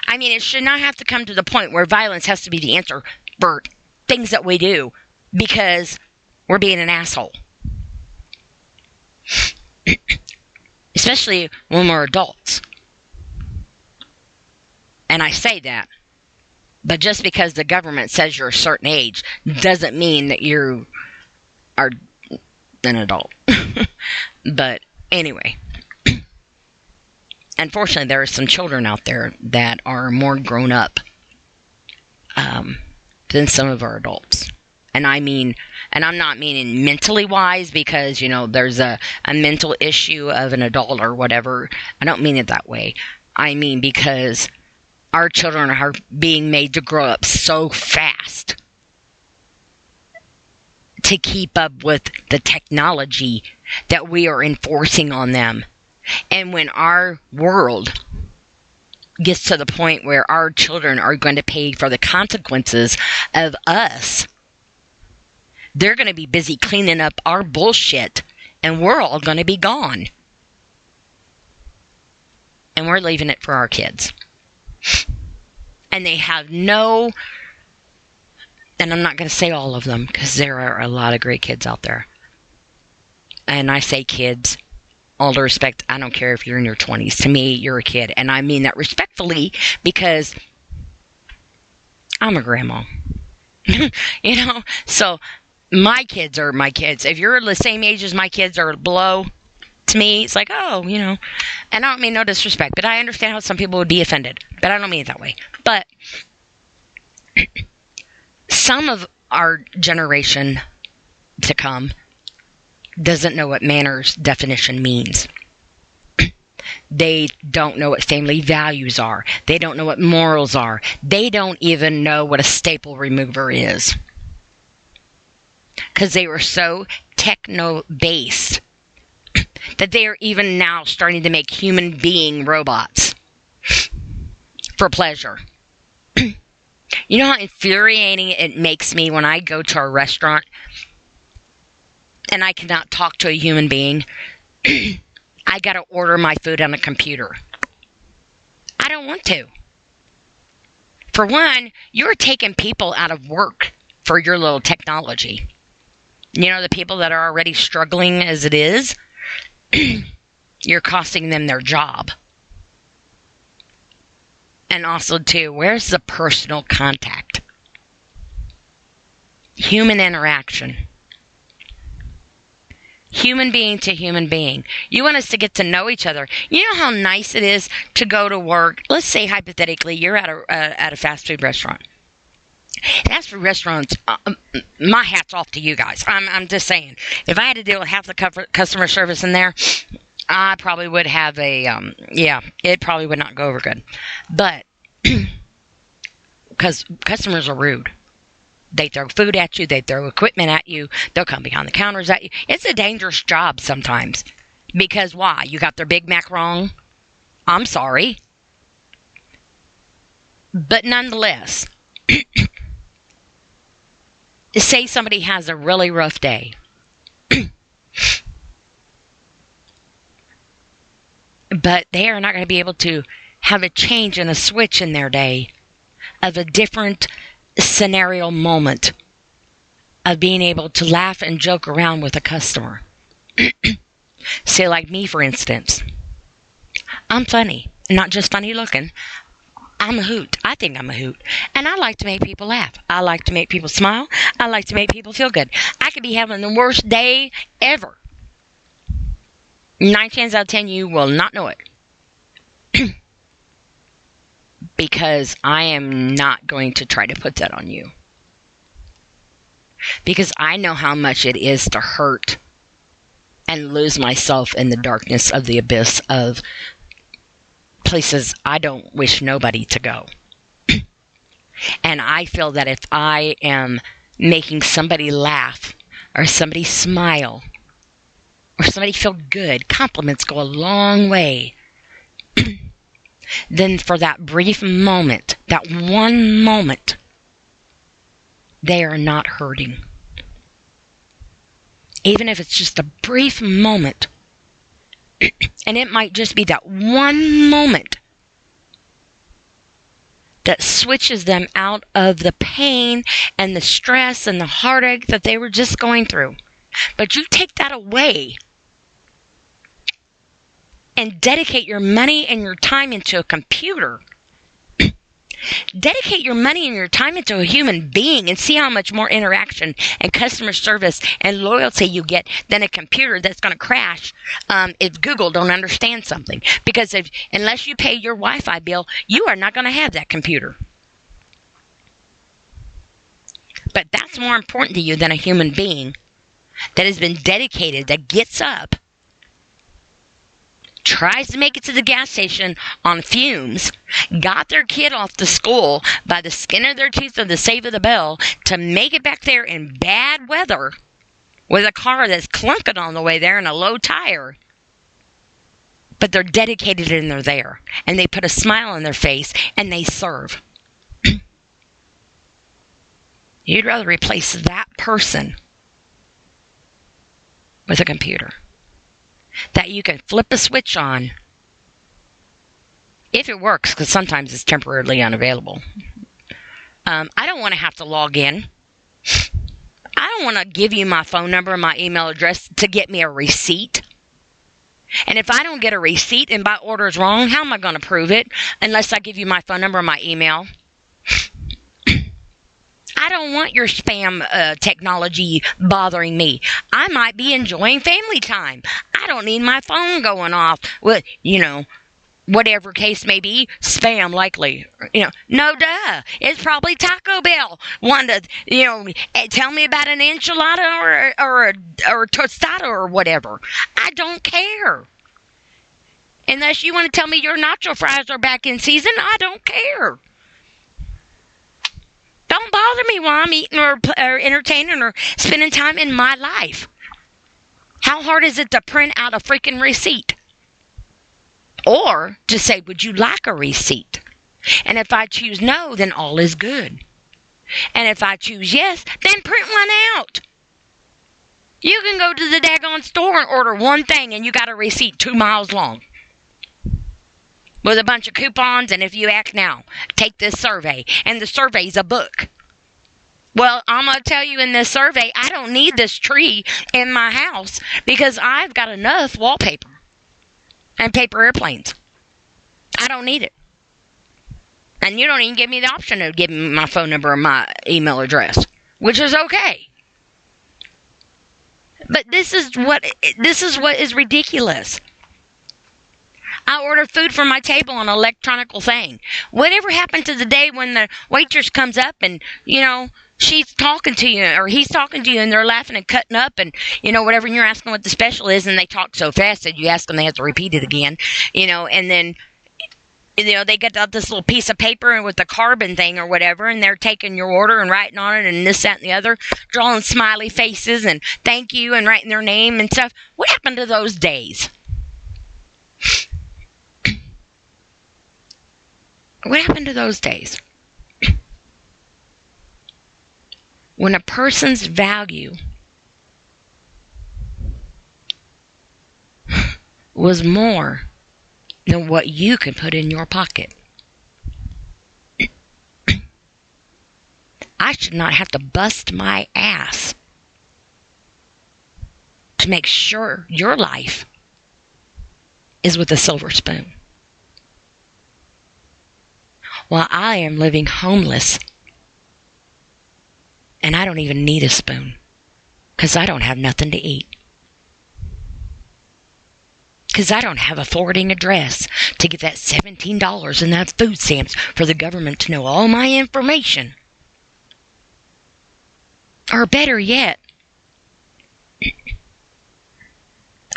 A: I mean, it should not have to come to the point where violence has to be the answer for things that we do because we're being an asshole. Especially when we're adults. And I say that, but just because the government says you're a certain age doesn't mean that you are an adult. But anyway, unfortunately, there are some children out there that are more grown up than some of our adults. And I'm not meaning mentally wise because, there's a mental issue of an adult or whatever. I don't mean it that way. I mean because our children are being made to grow up so fast to keep up with the technology that we are enforcing on them. And when our world gets to the point where our children are going to pay for the consequences of us, they're going to be busy cleaning up our bullshit, and we're all going to be gone. And we're leaving it for our kids. And they have no, and I'm not going to say all of them, because there are a lot of great kids out there. And I say kids, all due respect, I don't care if you're in your 20s. To me, you're a kid. And I mean that respectfully, because I'm a grandma. So my kids are my kids. If you're the same age as my kids or below, to me, it's like, and I don't mean no disrespect, but I understand how some people would be offended, but I don't mean it that way. But some of our generation to come doesn't know what manners definition means. They don't know what family values are. They don't know what morals are. They don't even know what a staple remover is. Because they were so techno-based that they are even now starting to make human being robots for pleasure. You know how infuriating it makes me when I go to a restaurant and I cannot talk to a human being? I got to order my food on a computer. I don't want to. For one, you're taking people out of work for your little technology. The people that are already struggling as it is, you're costing them their job. And also, too, where's the personal contact? Human interaction. Human being to human being. You want us to get to know each other. You know how nice it is to go to work. Let's say, hypothetically, you're at a fast food restaurant. Fast food restaurants, my hat's off to you guys. I'm just saying. If I had to deal with half the customer service in there, I probably would have it probably would not go over good. But, because customers are rude. They throw food at you. They throw equipment at you. They'll come behind the counters at you. It's a dangerous job sometimes. Because why? You got their Big Mac wrong? I'm sorry. But nonetheless, say somebody has a really rough day. But they are not going to be able to have a change and a switch in their day of a different scenario moment of being able to laugh and joke around with a customer. Say like me, for instance. I'm funny. Not just funny looking. I'm a hoot. I think I'm a hoot. And I like to make people laugh. I like to make people smile. I like to make people feel good. I could be having the worst day ever. 9 times out of 10, you will not know it. Because I am not going to try to put that on you. Because I know how much it is to hurt and lose myself in the darkness of the abyss of places I don't wish nobody to go. And I feel that if I am making somebody laugh or somebody smile or somebody feel good, compliments go a long way. Then for that brief moment, that one moment, they are not hurting. Even if it's just a brief moment. And it might just be that one moment that switches them out of the pain and the stress and the heartache that they were just going through. But you take that away and dedicate your money and your time into a computer. Dedicate your money and your time into a human being and see how much more interaction and customer service and loyalty you get than a computer that's going to crash if Google don't understand something. Because unless you pay your Wi-Fi bill, you are not going to have that computer. But that's What's more important to you than a human being that has been dedicated, that gets up, tries to make it to the gas station on fumes, got their kid off to school by the skin of their teeth or the save of the bell, to make it back there in bad weather with a car that's clunking on the way there and a low tire? But they're dedicated and they're there. And they put a smile on their face and they serve. You'd rather replace that person with a computer that you can flip a switch on, if it works, because sometimes it's temporarily unavailable. I don't want to have to log in. I don't want to give you my phone number and my email address to get me a receipt. And if I don't get a receipt and my order is wrong, how am I going to prove it unless I give you my phone number and my email? I don't want your spam technology bothering me. I might be enjoying family time. I don't need my phone going off with, whatever case may be, spam likely. No duh. It's probably Taco Bell. Wanted to, tell me about an enchilada or a tostada or whatever. I don't care. Unless you want to tell me your nacho fries are back in season, I don't care. Don't bother me while I'm eating or entertaining or spending time in my life. How hard is it to print out a freaking receipt? Or to say, would you like a receipt? And if I choose no, then all is good. And if I choose yes, then print one out. You can go to the daggone store and order one thing and you got a receipt 2 miles long. With a bunch of coupons, and if you act now, take this survey. And the survey's a book. Well, I'm going to tell you in this survey, I don't need this tree in my house because I've got enough wallpaper and paper airplanes. I don't need it. And you don't even give me the option of giving me my phone number or my email address, which is okay. But this is what is ridiculous. I order food from my table on an electronical thing. Whatever happened to the day when the waitress comes up and, she's talking to you or he's talking to you and they're laughing and cutting up and, whatever, and you're asking what the special is and they talk so fast that you ask them, they have to repeat it again, and then, they get out this little piece of paper and with the carbon thing or whatever, and they're taking your order and writing on it and this, that, and the other, drawing smiley faces and thank you and writing their name and stuff. What happened to those days? What happened to those days? When a person's value was more than what you could put in your pocket. I should not have to bust my ass to make sure your life is with a silver spoon, while I am living homeless and I don't even need a spoon because I don't have nothing to eat. Because I don't have a forwarding address to get that $17 in that food stamps for the government to know all my information. Or better yet,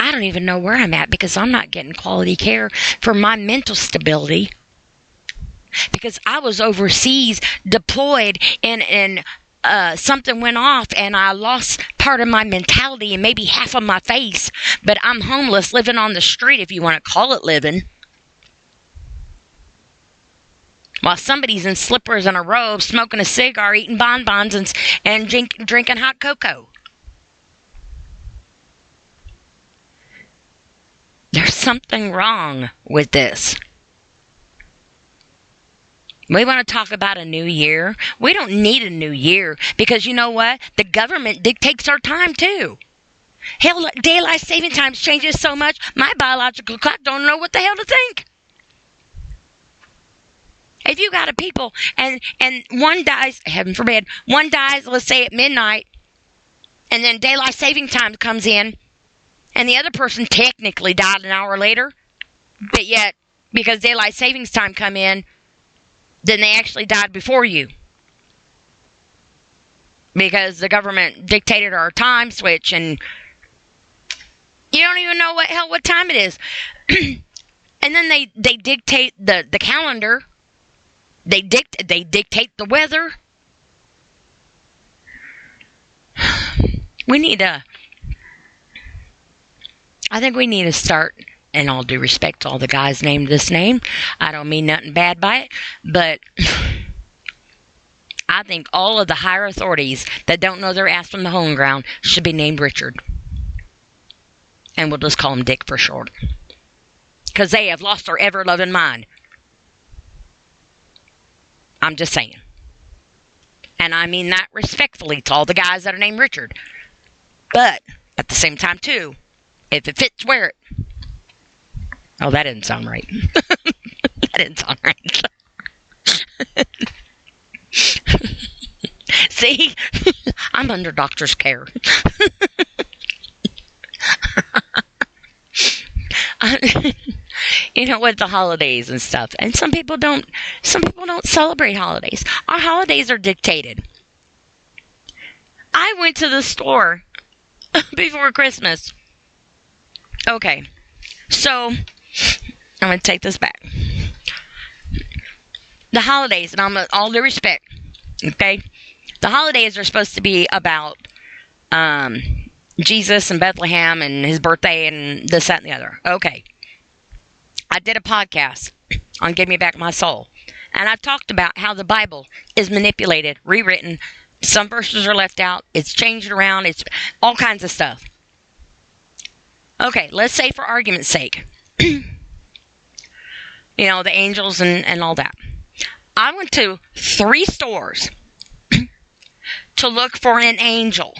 A: I don't even know where I'm at because I'm not getting quality care for my mental stability. Because I was overseas, deployed, and something went off, and I lost part of my mentality and maybe half of my face. But I'm homeless, living on the street, if you want to call it living. While somebody's in slippers and a robe, smoking a cigar, eating bonbons, and drinking hot cocoa. There's something wrong with this. We want to talk about a new year. We don't need a new year because you know what? The government dictates our time too. Hell, daylight saving time changes so much, my biological clock don't know what the hell to think. If you got a people and one dies, heaven forbid, one dies, let's say at midnight, and then daylight saving time comes in, and the other person technically died an hour later, but yet because daylight savings time come in, then they actually died before you. because the government dictated our time switch, and you don't even know what time it is. And then they dictate the calendar. They dictate the weather. I think we need to start, and all due respect to all the guys named this name, I don't mean nothing bad by it, but I think all of the higher authorities that don't know their ass from the home ground should be named Richard. And we'll just call him Dick for short. Because they have lost their ever-loving mind. I'm just saying. And I mean that respectfully to all the guys that are named Richard. But, at the same time, too, if it fits, wear it. Oh, that didn't sound right. That didn't sound right. See? I'm under doctor's care. You know, with the holidays and stuff. And some people don't celebrate holidays. Our holidays are dictated. I went to the store before Christmas. Okay. So, I'm going to take this back. The holidays, and I'm all due respect, okay? The holidays are supposed to be about Jesus and Bethlehem and his birthday and this, that, and the other. Okay. I did a podcast on Give Me Back My Soul. And I talked about how the Bible is manipulated, rewritten. Some verses are left out. It's changed around. It's all kinds of stuff. Okay, let's say for argument's sake, you know, the angels and all that. I went to 3 stores to look for an angel.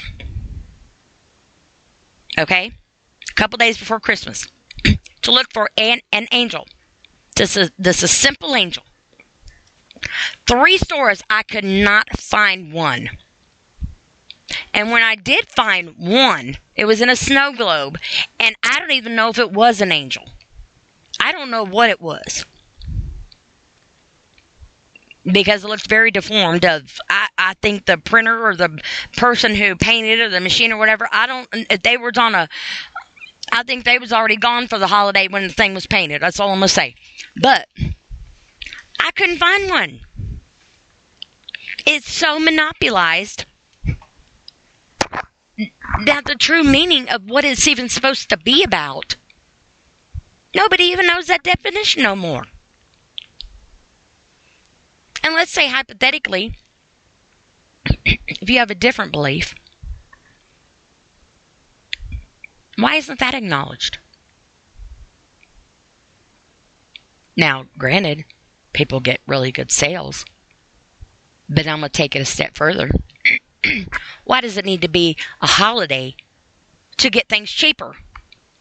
A: Okay? A couple days before Christmas. To look for an angel. This is a simple angel. 3 stores, I could not find one. And when I did find one, it was in a snow globe, and I don't even know if it was an angel. I don't know what it was. Because it looked very deformed. I think the printer or the person who painted it or the machine or whatever, I think they was already gone for the holiday when the thing was painted. That's all I'm going to say. But I couldn't find one. It's so monopolized that the true meaning of what it's even supposed to be about, nobody even knows that definition no more. And let's say hypothetically, if you have a different belief, why isn't that acknowledged? Now, granted, people get really good sales, but I'm going to take it a step further. Why does it need to be a holiday to get things cheaper?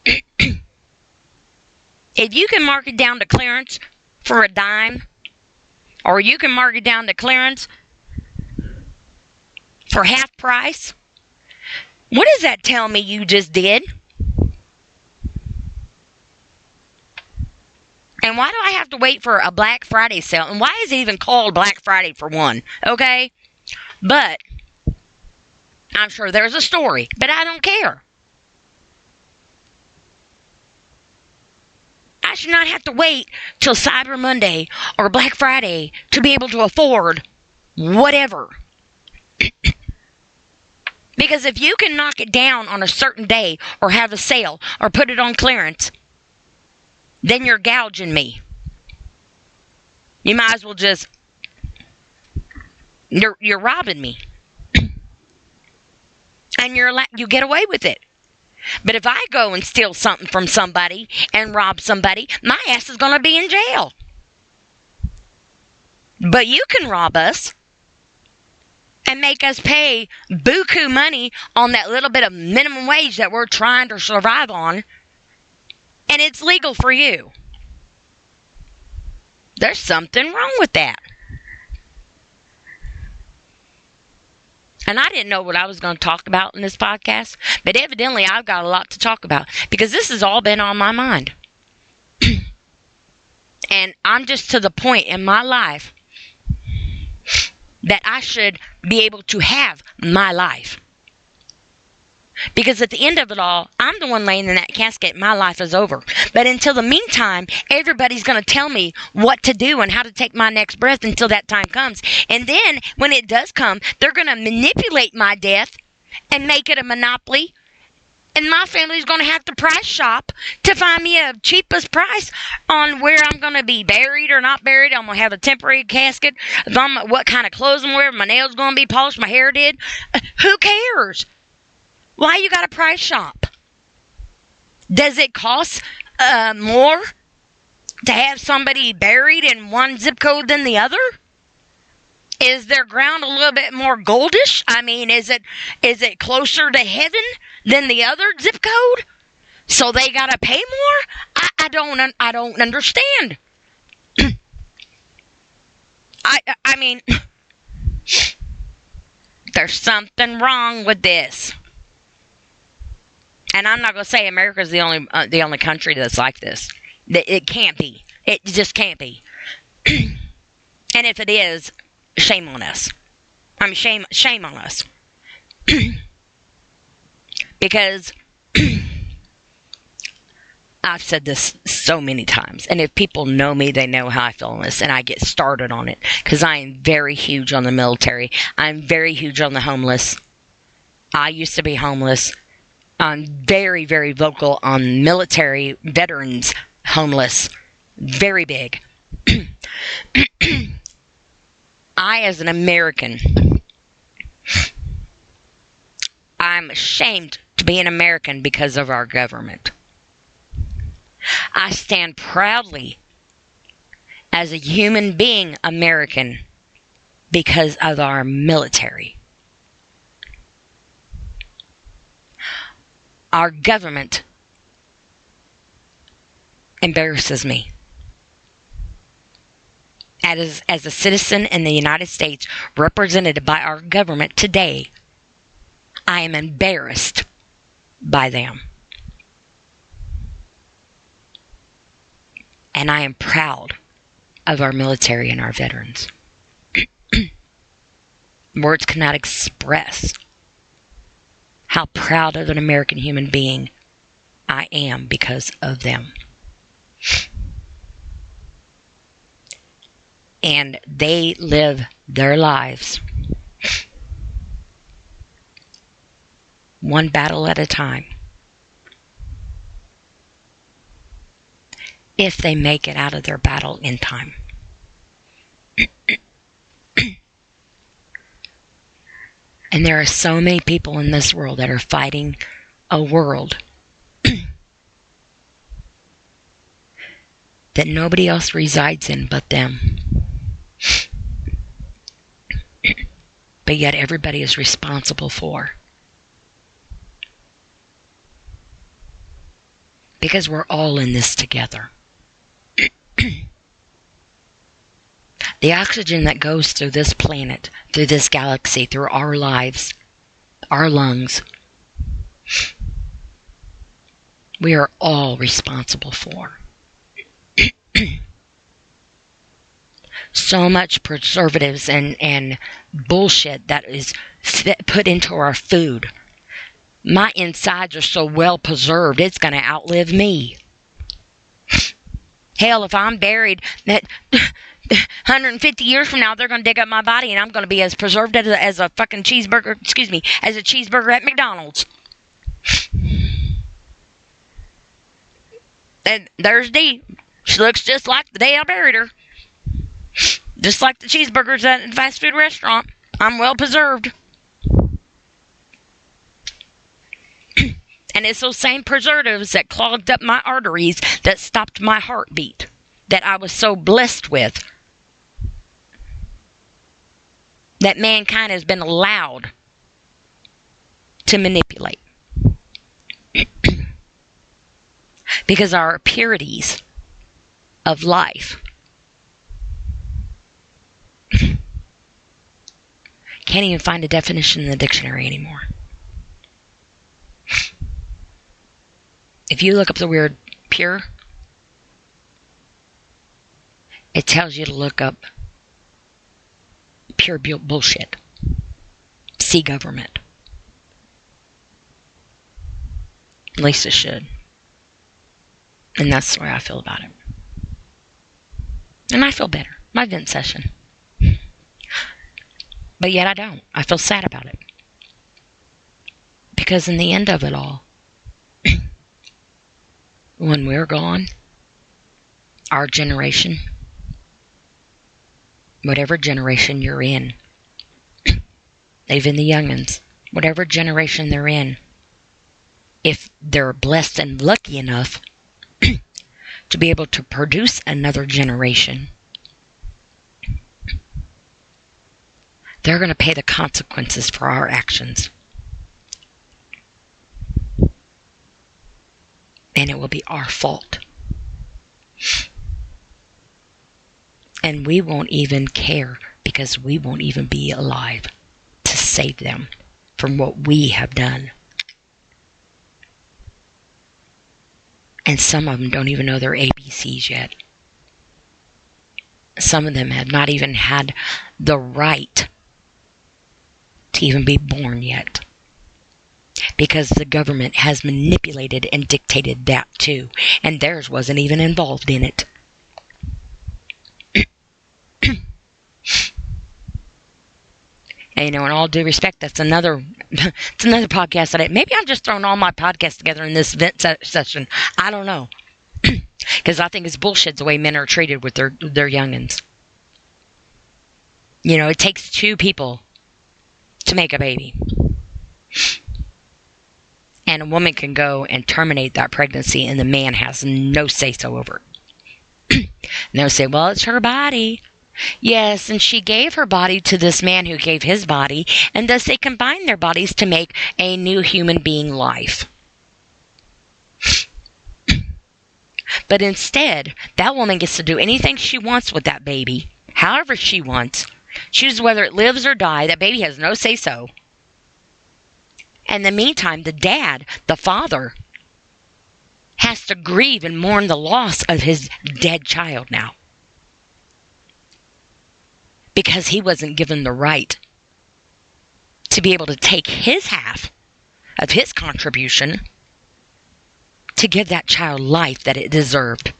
A: If you can mark it down to clearance for a dime, or you can mark it down to clearance for half price, what does that tell me you just did? And why do I have to wait for a Black Friday sale? And why is it even called Black Friday for one? Okay? But I'm sure there's a story, but I don't care. I should not have to wait till Cyber Monday or Black Friday to be able to afford whatever. Because if you can knock it down on a certain day or have a sale or put it on clearance, then you're gouging me. You might as well just, you're robbing me. And you get away with it. But if I go and steal something from somebody and rob somebody, my ass is going to be in jail. But you can rob us and make us pay buku money on that little bit of minimum wage that we're trying to survive on, and it's legal for you. There's something wrong with that. And I didn't know what I was going to talk about in this podcast, but evidently I've got a lot to talk about because this has all been on my mind. And I'm just to the point in my life that I should be able to have my life. Because at the end of it all, I'm the one laying in that casket. My life is over. But until the meantime, everybody's going to tell me what to do and how to take my next breath until that time comes. And then when it does come, they're going to manipulate my death and make it a monopoly. And my family's going to have to price shop to find me a cheapest price on where I'm going to be buried or not buried. I'm going to have a temporary casket. What kind of clothes I'm wearing. My nails going to be polished. My hair did. Who cares? Why you got to price shop? Does it cost more to have somebody buried in one zip code than the other? Is their ground a little bit more goldish? I mean, is it closer to heaven than the other zip code? So they got to pay more? I don't understand. I mean, there's something wrong with this. And I'm not going to say America's the only country that's like this. It can't be. It just can't be. And if it is, shame on us. I mean, shame on us. Because I've said this so many times. And if people know me, they know how I feel on this. And I get started on it. Because I am very huge on the military. I'm very huge on the homeless. I used to be homeless. I'm very, very vocal on military veterans, homeless, very big. I, as an American, I'm ashamed to be an American because of our government. I stand proudly as a human being American because of our military. Our government embarrasses me. As a citizen in the United States, represented by our government today, I am embarrassed by them. And I am proud of our military and our veterans. Words cannot express how proud of an American human being I am because of them. And they live their lives one battle at a time. If they make it out of their battle in time. And there are so many people in this world that are fighting a world that nobody else resides in but them. But yet everybody is responsible for. Because we're all in this together. The oxygen that goes through this planet, through this galaxy, through our lives, our lungs, we are all responsible for. So much preservatives and bullshit that is put into our food. My insides are so well preserved, it's going to outlive me. Hell, if I'm buried, that 150 years from now, they're going to dig up my body, and I'm going to be as preserved as a fucking cheeseburger, as a cheeseburger at McDonald's. And there's Dee. She looks just like the day I buried her. Just like the cheeseburgers at the fast food restaurant. I'm well preserved. And it's those same preservatives that clogged up my arteries that stopped my heartbeat, that I was so blessed with, that mankind has been allowed to manipulate. Because our purities of life can't even find a definition in the dictionary anymore. If you look up the word pure, it tells you to look up pure bullshit. See government. At least it should. And that's the way I feel about it. And I feel better. My vent session. But yet I don't. I feel sad about it. Because in the end of it all, when we're gone, our generation, whatever generation you're in, even the youngins, whatever generation they're in, if they're blessed and lucky enough to be able to produce another generation, they're going to pay the consequences for our actions. And it will be our fault. And we won't even care because we won't even be alive to save them from what we have done. And some of them don't even know their ABCs yet. Some of them have not even had the right to even be born yet. Because the government has manipulated and dictated that too. And theirs wasn't even involved in it. And, in all due respect, that's another podcast that maybe I'm just throwing all my podcasts together in this vent session. I don't know. Because I think it's bullshit the way men are treated with their youngins. It takes two people to make a baby. And a woman can go and terminate that pregnancy, and the man has no say-so over it. And they'll say, well, it's her body. Yes, and she gave her body to this man who gave his body, and thus they combine their bodies to make a new human being life. But instead, that woman gets to do anything she wants with that baby, however she wants. Choose whether it lives or dies. That baby has no say-so. And in the meantime, the dad, the father, has to grieve and mourn the loss of his dead child now. Because he wasn't given the right to be able to take his half of his contribution to give that child life that it deserved.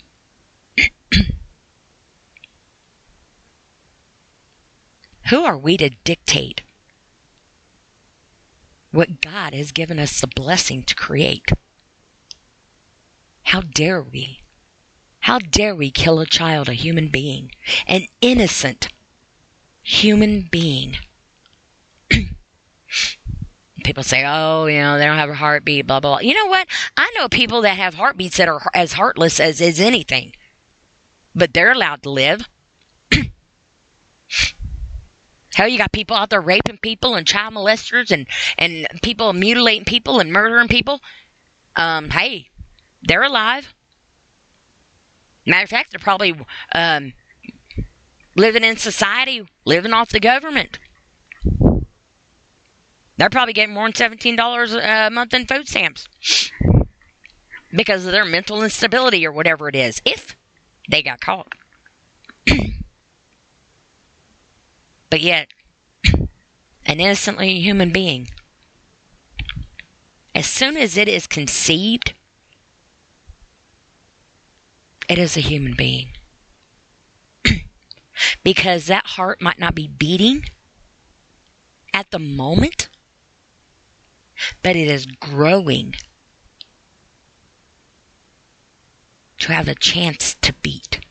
A: Who are we to dictate what God has given us the blessing to create? How dare we? How dare we kill a child, a human being, an innocent human being? People say, oh, they don't have a heartbeat, blah, blah, blah. You know what? I know people that have heartbeats that are as heartless as anything. But they're allowed to live. Hell, you got people out there raping people and child molesters and people mutilating people and murdering people. Hey, they're alive. Matter of fact, they're probably living in society, living off the government. They're probably getting more than $17 a month in food stamps because of their mental instability or whatever it is, if they got caught. But yet, an innocently human being, as soon as it is conceived, it is a human being. Because that heart might not be beating at the moment, but it is growing to have a chance to beat.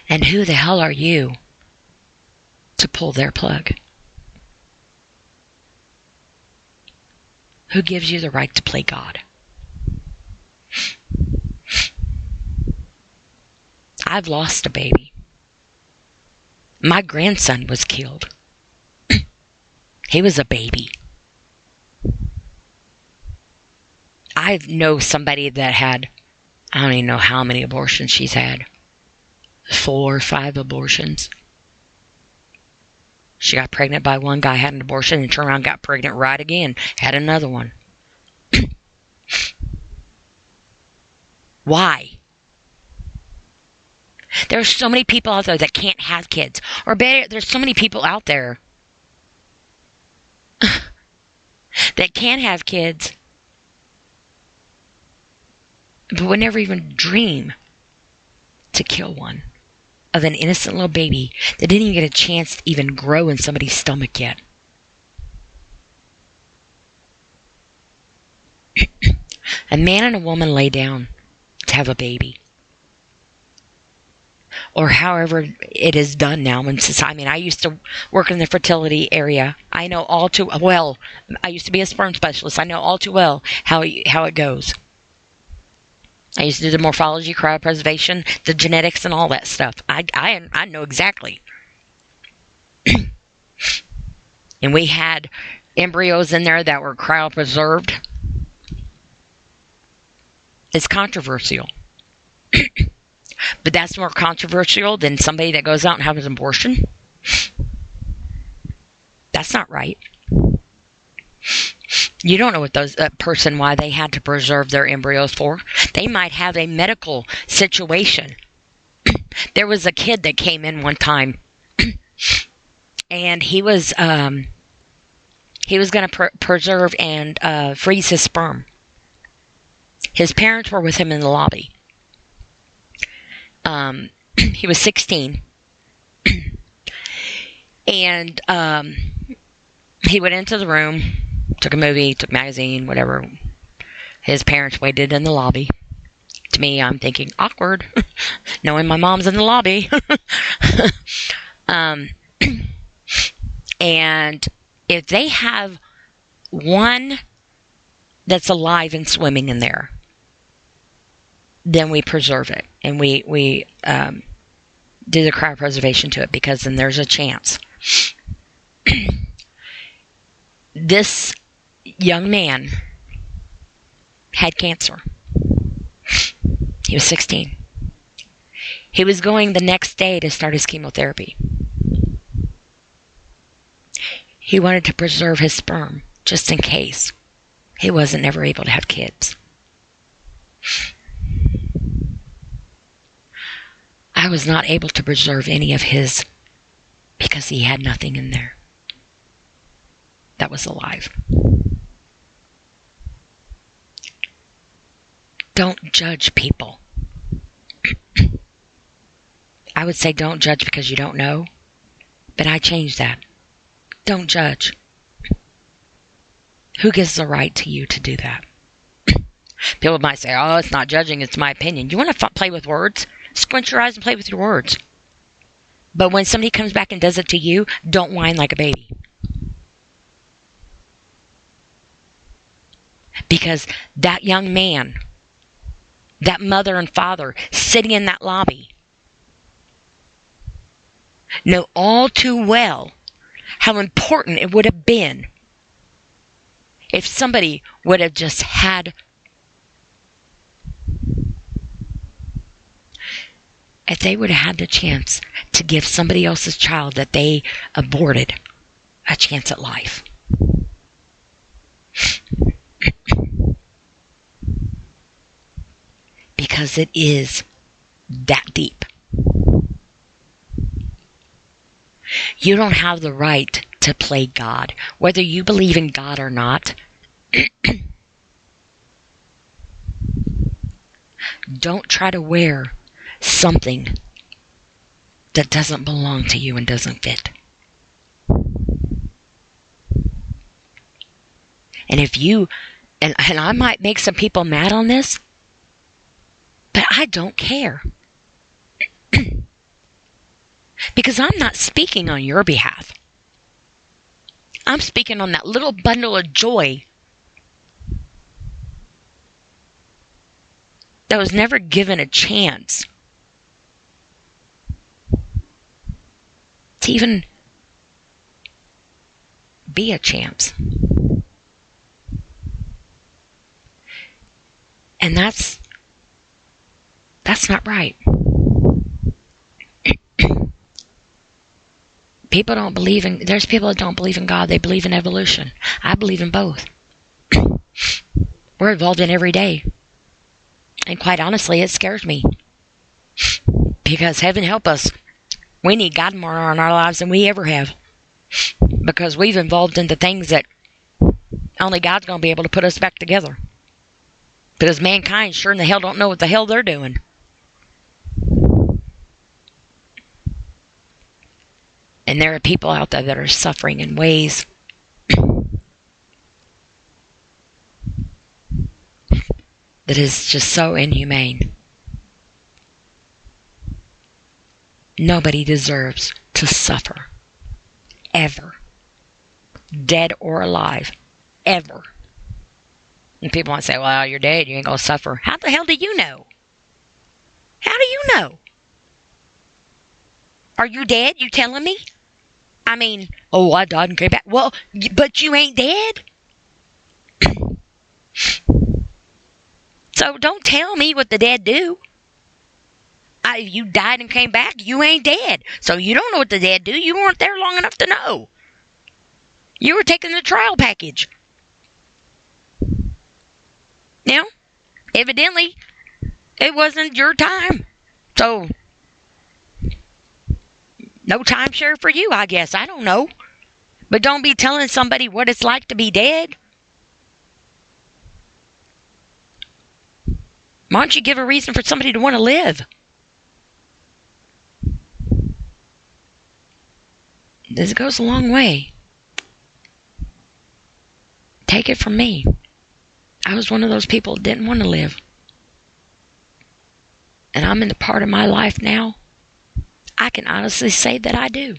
A: And who the hell are you to pull their plug? Who gives you the right to play God? I've lost a baby. My grandson was killed. He was a baby. I know somebody that had, I don't even know how many abortions she's had. 4 or 5 abortions. She got pregnant by one guy, had an abortion, and turned around and got pregnant right again. Had another one. Why? There's so many people out there that can't have kids. Or better, there's so many people out there that can have kids but would never even dream to kill one of an innocent little baby that didn't even get a chance to even grow in somebody's stomach yet. A man and a woman lay down to have a baby. Or however it is done now in society. I mean, I used to work in the fertility area. I know all too well. I used to be a sperm specialist. I know all too well how it goes. I used to do the morphology, cryopreservation, the genetics, and all that stuff. I know exactly. And we had embryos in there that were cryopreserved. It's controversial. But that's more controversial than somebody that goes out and has an abortion. That's not right. You don't know what that person, why they had to preserve their embryos for. They might have a medical situation. There was a kid that came in one time, and he was going to preserve and freeze his sperm. His parents were with him in the lobby. He was 16. And he went into the room, took a movie, took a magazine, whatever. His parents waited in the lobby. To me, I'm thinking, awkward, knowing my mom's in the lobby. And if they have one that's alive and swimming in there, then we preserve it. And we do the cryopreservation to it, because then there's a chance. This young man had cancer. He was 16. He was going the next day to start his chemotherapy. He wanted to preserve his sperm just in case he wasn't ever able to have kids. I was not able to preserve any of his because he had nothing in there that was alive. Don't judge people. I would say don't judge because you don't know, but I changed that. Don't judge. Who gives the right to you to do that? People might say, oh, it's not judging, it's my opinion. You want to play with words? Squint your eyes and play with your words. But when somebody comes back and does it to you, don't whine like a baby. Because that young man, that mother and father sitting in that lobby, know all too well how important it would have been if somebody would have just had, if they would have had the chance to give somebody else's child that they aborted a chance at life. Because it is that deep. You don't have the right to play God, whether you believe in God or not. Don't try to wear something that doesn't belong to you and doesn't fit. And if you, and I might make some people mad on this, but I don't care. Because I'm not speaking on your behalf. I'm speaking on that little bundle of joy that was never given a chance to even be a chance. And that's not right. People don't believe in, there's people that don't believe in God, they believe in evolution. I believe in both. We're involved in every day. And quite honestly, it scares me. Because heaven help us, we need God more in our lives than we ever have. Because we've evolved into things that only God's going to be able to put us back together. Because mankind sure in the hell don't know what the hell they're doing. And there are people out there that are suffering in ways that is just so inhumane. Nobody deserves to suffer. Ever. Dead or alive. Ever. And people might say, well, you're dead, you ain't going to suffer. How the hell do you know? How do you know? Are you dead? You telling me? I mean, oh, I died and came back. Well, but you ain't dead? So don't tell me what the dead do. You died and came back, you ain't dead. So you don't know what the dead do. You weren't there long enough to know. You were taking the trial package. Now, evidently, it wasn't your time. So, no timeshare for you, I guess. I don't know. But don't be telling somebody what it's like to be dead. Why don't you give a reason for somebody to want to live? This goes a long way. Take it from me. I was one of those people that didn't want to live. And I'm in the part of my life now, I can honestly say that I do.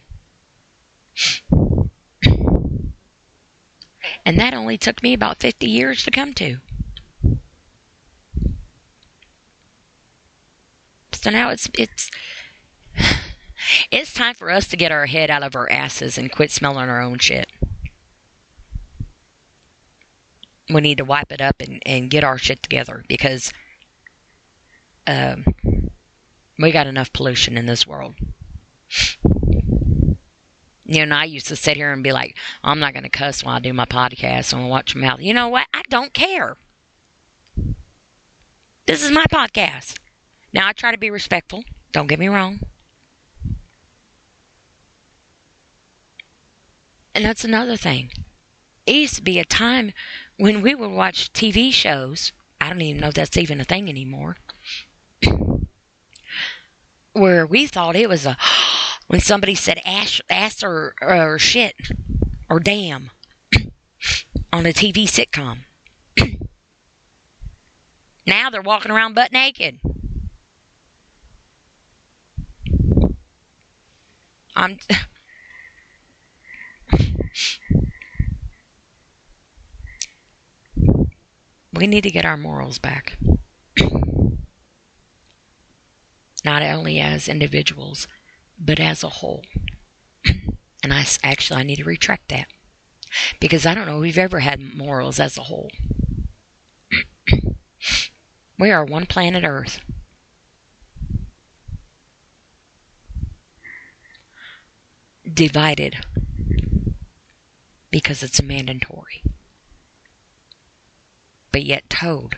A: And that only took me about 50 years to come to. So now it's time for us to get our head out of our asses and quit smelling our own shit. We need to wipe it up and get our shit together, because we got enough pollution in this world. You know, I used to sit here and be like, I'm not going to cuss while I do my podcast. I'm going to watch my mouth. You know what? I don't care. This is my podcast. Now, I try to be respectful. Don't get me wrong. And that's another thing. It used to be a time when we would watch TV shows. I don't even know if that's even a thing anymore. Where we thought it was when somebody said ass or shit or damn on a TV sitcom. Now they're walking around butt naked. We need to get our morals back. Not only as individuals, but as a whole. And I need to retract that. Because I don't know if we've ever had morals as a whole. We are one planet Earth. Divided. Because it's mandatory. But yet told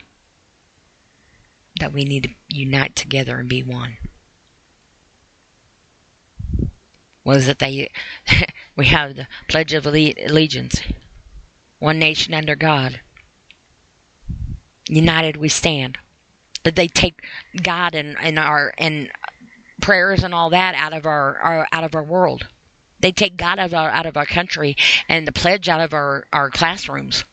A: that we need to unite together and be one. What is it we have the Pledge of Allegiance. One nation under God. United we stand. But they take God and our prayers and all that out of our world. They take God out of our country and the pledge out of our classrooms.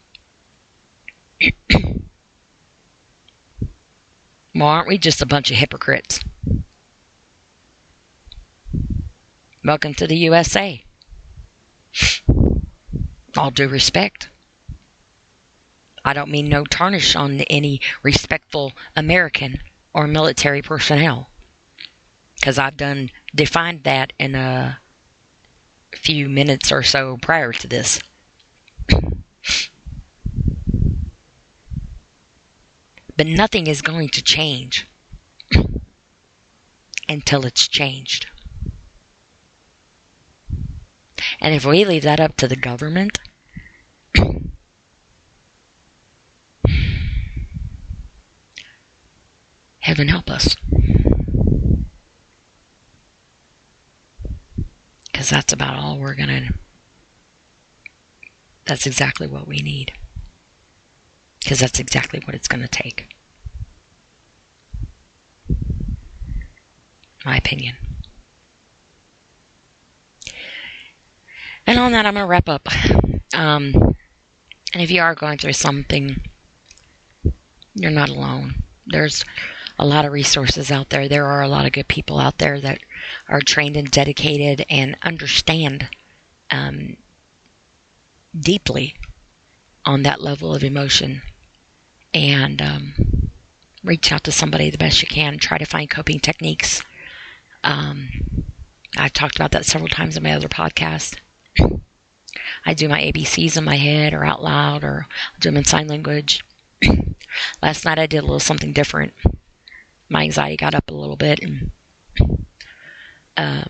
A: Well, aren't we just a bunch of hypocrites? Welcome to the USA. All due respect. I don't mean no tarnish on any respectful American or military personnel. Because I've defined that in a few minutes or so prior to this. But nothing is going to change until it's changed. And if we leave that up to the government, heaven help us. because that's exactly what we need, because that's exactly what it's going to take. My opinion. And on that, I'm going to wrap up. And if you are going through something, you're not alone. There's a lot of resources out there. There are a lot of good people out there that are trained and dedicated and understand deeply on that level of emotion. And reach out to somebody the best you can. Try to find coping techniques. I've talked about that several times in my other podcast. I do my ABCs in my head or out loud, or I'll do them in sign language. Last night I did a little something different. My anxiety got up a little bit, and I've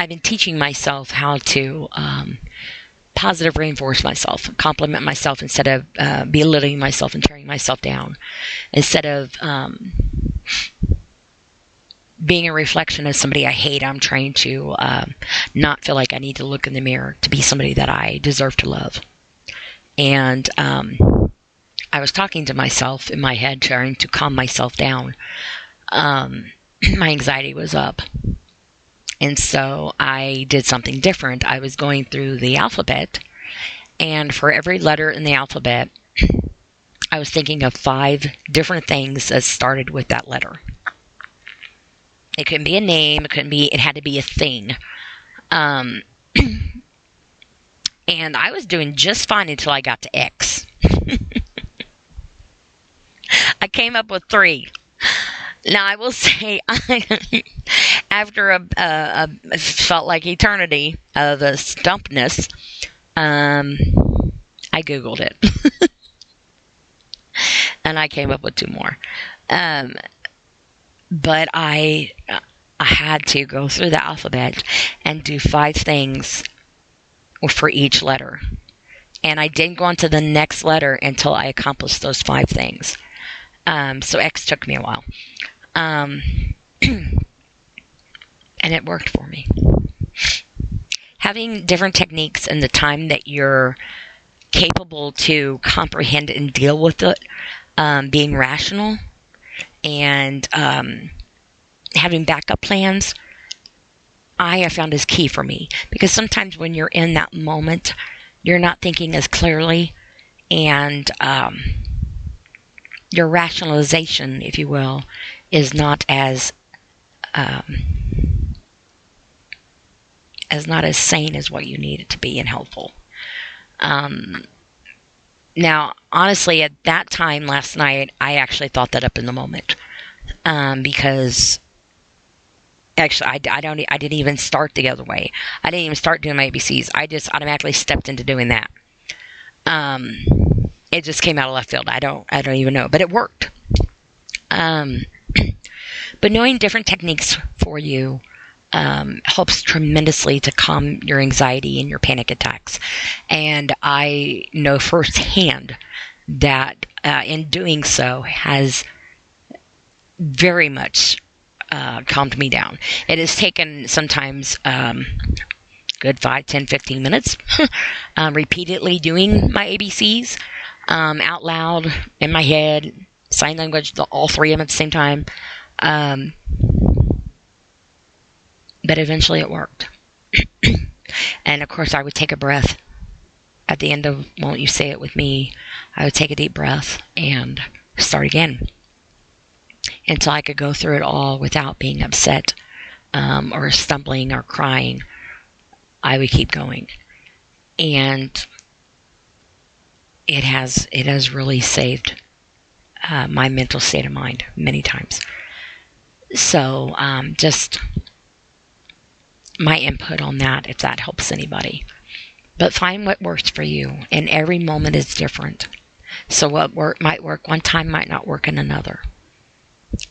A: been teaching myself how to positive reinforce myself, compliment myself instead of belittling myself and tearing myself down. Instead of being a reflection of somebody I hate, I'm trying to not feel like I need to look in the mirror to be somebody that I deserve to love. And I was talking to myself in my head, trying to calm myself down. My anxiety was up. And so I did something different. I was going through the alphabet, and for every letter in the alphabet, I was thinking of 5 different things that started with that letter. It couldn't be a name. It had to be a thing. And I was doing just fine until I got to X. I came up with 3. Now, I will say, after a felt like eternity of the stumpness, I Googled it. And I came up with 2 more. But I had to go through the alphabet and do 5 things for each letter. And I didn't go on to the next letter until I accomplished those 5 things. So X took me a while. And it worked for me. Having different techniques in the time that you're capable to comprehend and deal with it, being rational, and having backup plans, I have found is key for me. Because sometimes when you're in that moment, you're not thinking as clearly, and your rationalization, if you will, is not as sane as what you need it to be and helpful. Now, honestly, at that time last night, I actually thought that up in the moment, because actually I didn't even start the other way. I didn't even start doing my ABCs. I just automatically stepped into doing that. It just came out of left field. I don't even know, but it worked. But knowing different techniques for you helps tremendously to calm your anxiety and your panic attacks. And I know firsthand that in doing so has very much calmed me down. It has taken sometimes good 5, 10, 15 minutes repeatedly doing my ABCs out loud, in my head, sign language, all 3 of them at the same time. But eventually it worked. And of course I would take a breath at the end of, won't you say it with me? I would take a deep breath and start again until I could go through it all without being upset or stumbling or crying. I would keep going. And it has really saved my mental state of mind many times. So just my input on that, if that helps anybody. But find what works for you, and every moment is different. So what might work one time might not work in another.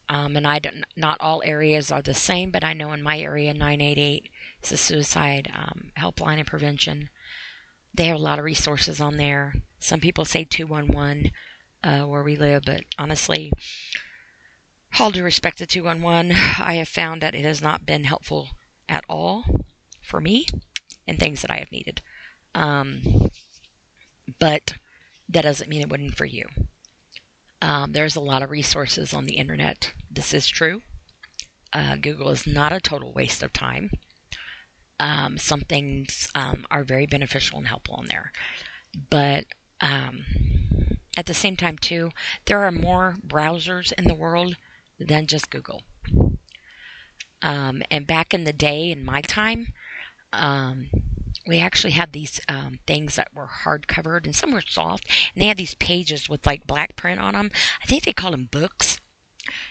A: And not all areas are the same, but I know in my area, 988 is a suicide helpline and prevention. They have a lot of resources on there. Some people say 211 where we live, but honestly, all due respect to 211, I have found that it has not been helpful at all. for me and things that I have needed. But that doesn't mean it wouldn't for you. There's a lot of resources on the internet. This is true. Google is not a total waste of time. Some things are very beneficial and helpful on there. But at the same time, too, there are more browsers in the world than just Google. And back in the day, in my time, we actually had these things that were hard covered and some were soft, and they had these pages with like black print on them. I think they called them books,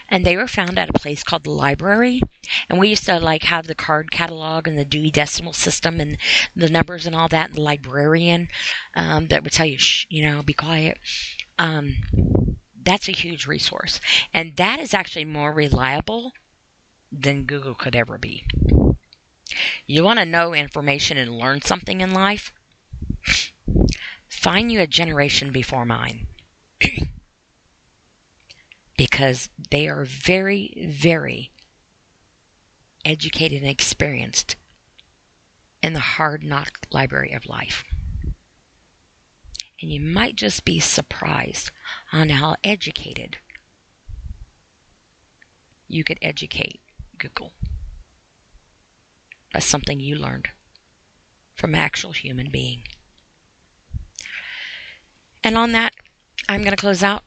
A: and they were found at a place called the library. And we used to like have the card catalog and the Dewey Decimal System and the numbers and all that. And the librarian that would tell you, shh, be quiet. That's a huge resource, and that is actually more reliable than Google could ever be. You want to know information and learn something in life? Find you a generation before mine. Because they are very, very educated and experienced in the hard knock library of life. And you might just be surprised on how educated you could educate Google. That's something you learned from an actual human being. And on that, I'm going to close out.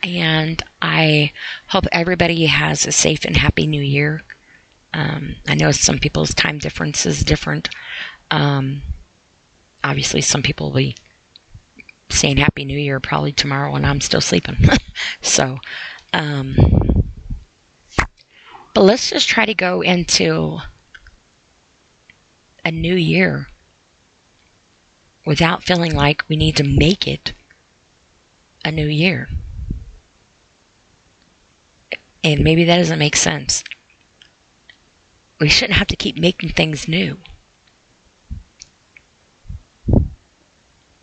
A: And I hope everybody has a safe and happy new year. I know some people's time difference is different. Obviously, some people will be saying Happy New Year probably tomorrow when I'm still sleeping. So, but let's just try to go into a new year without feeling like we need to make it a new year. And maybe that doesn't make sense. We shouldn't have to keep making things new.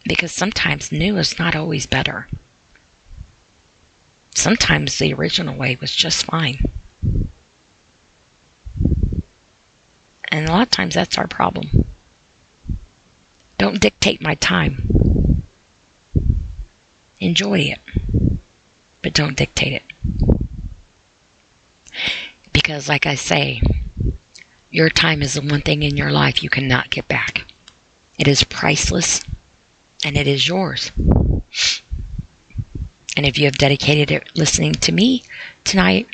A: Because sometimes new is not always better. Sometimes the original way was just fine. And a lot of times that's our problem. Don't dictate my time. Enjoy it. But don't dictate it. Because like I say, your time is the one thing in your life you cannot get back. It is priceless and it is yours. And if you have dedicated it listening to me tonight,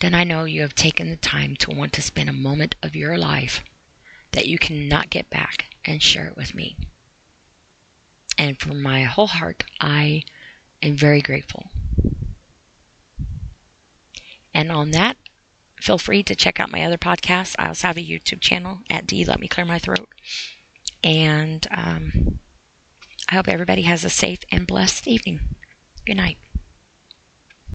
A: then I know you have taken the time to want to spend a moment of your life that you cannot get back and share it with me. And from my whole heart, I am very grateful. And on that, feel free to check out my other podcasts. I also have a YouTube channel at D Let Me Clear My Throat. And I hope everybody has a safe and blessed evening. Good night.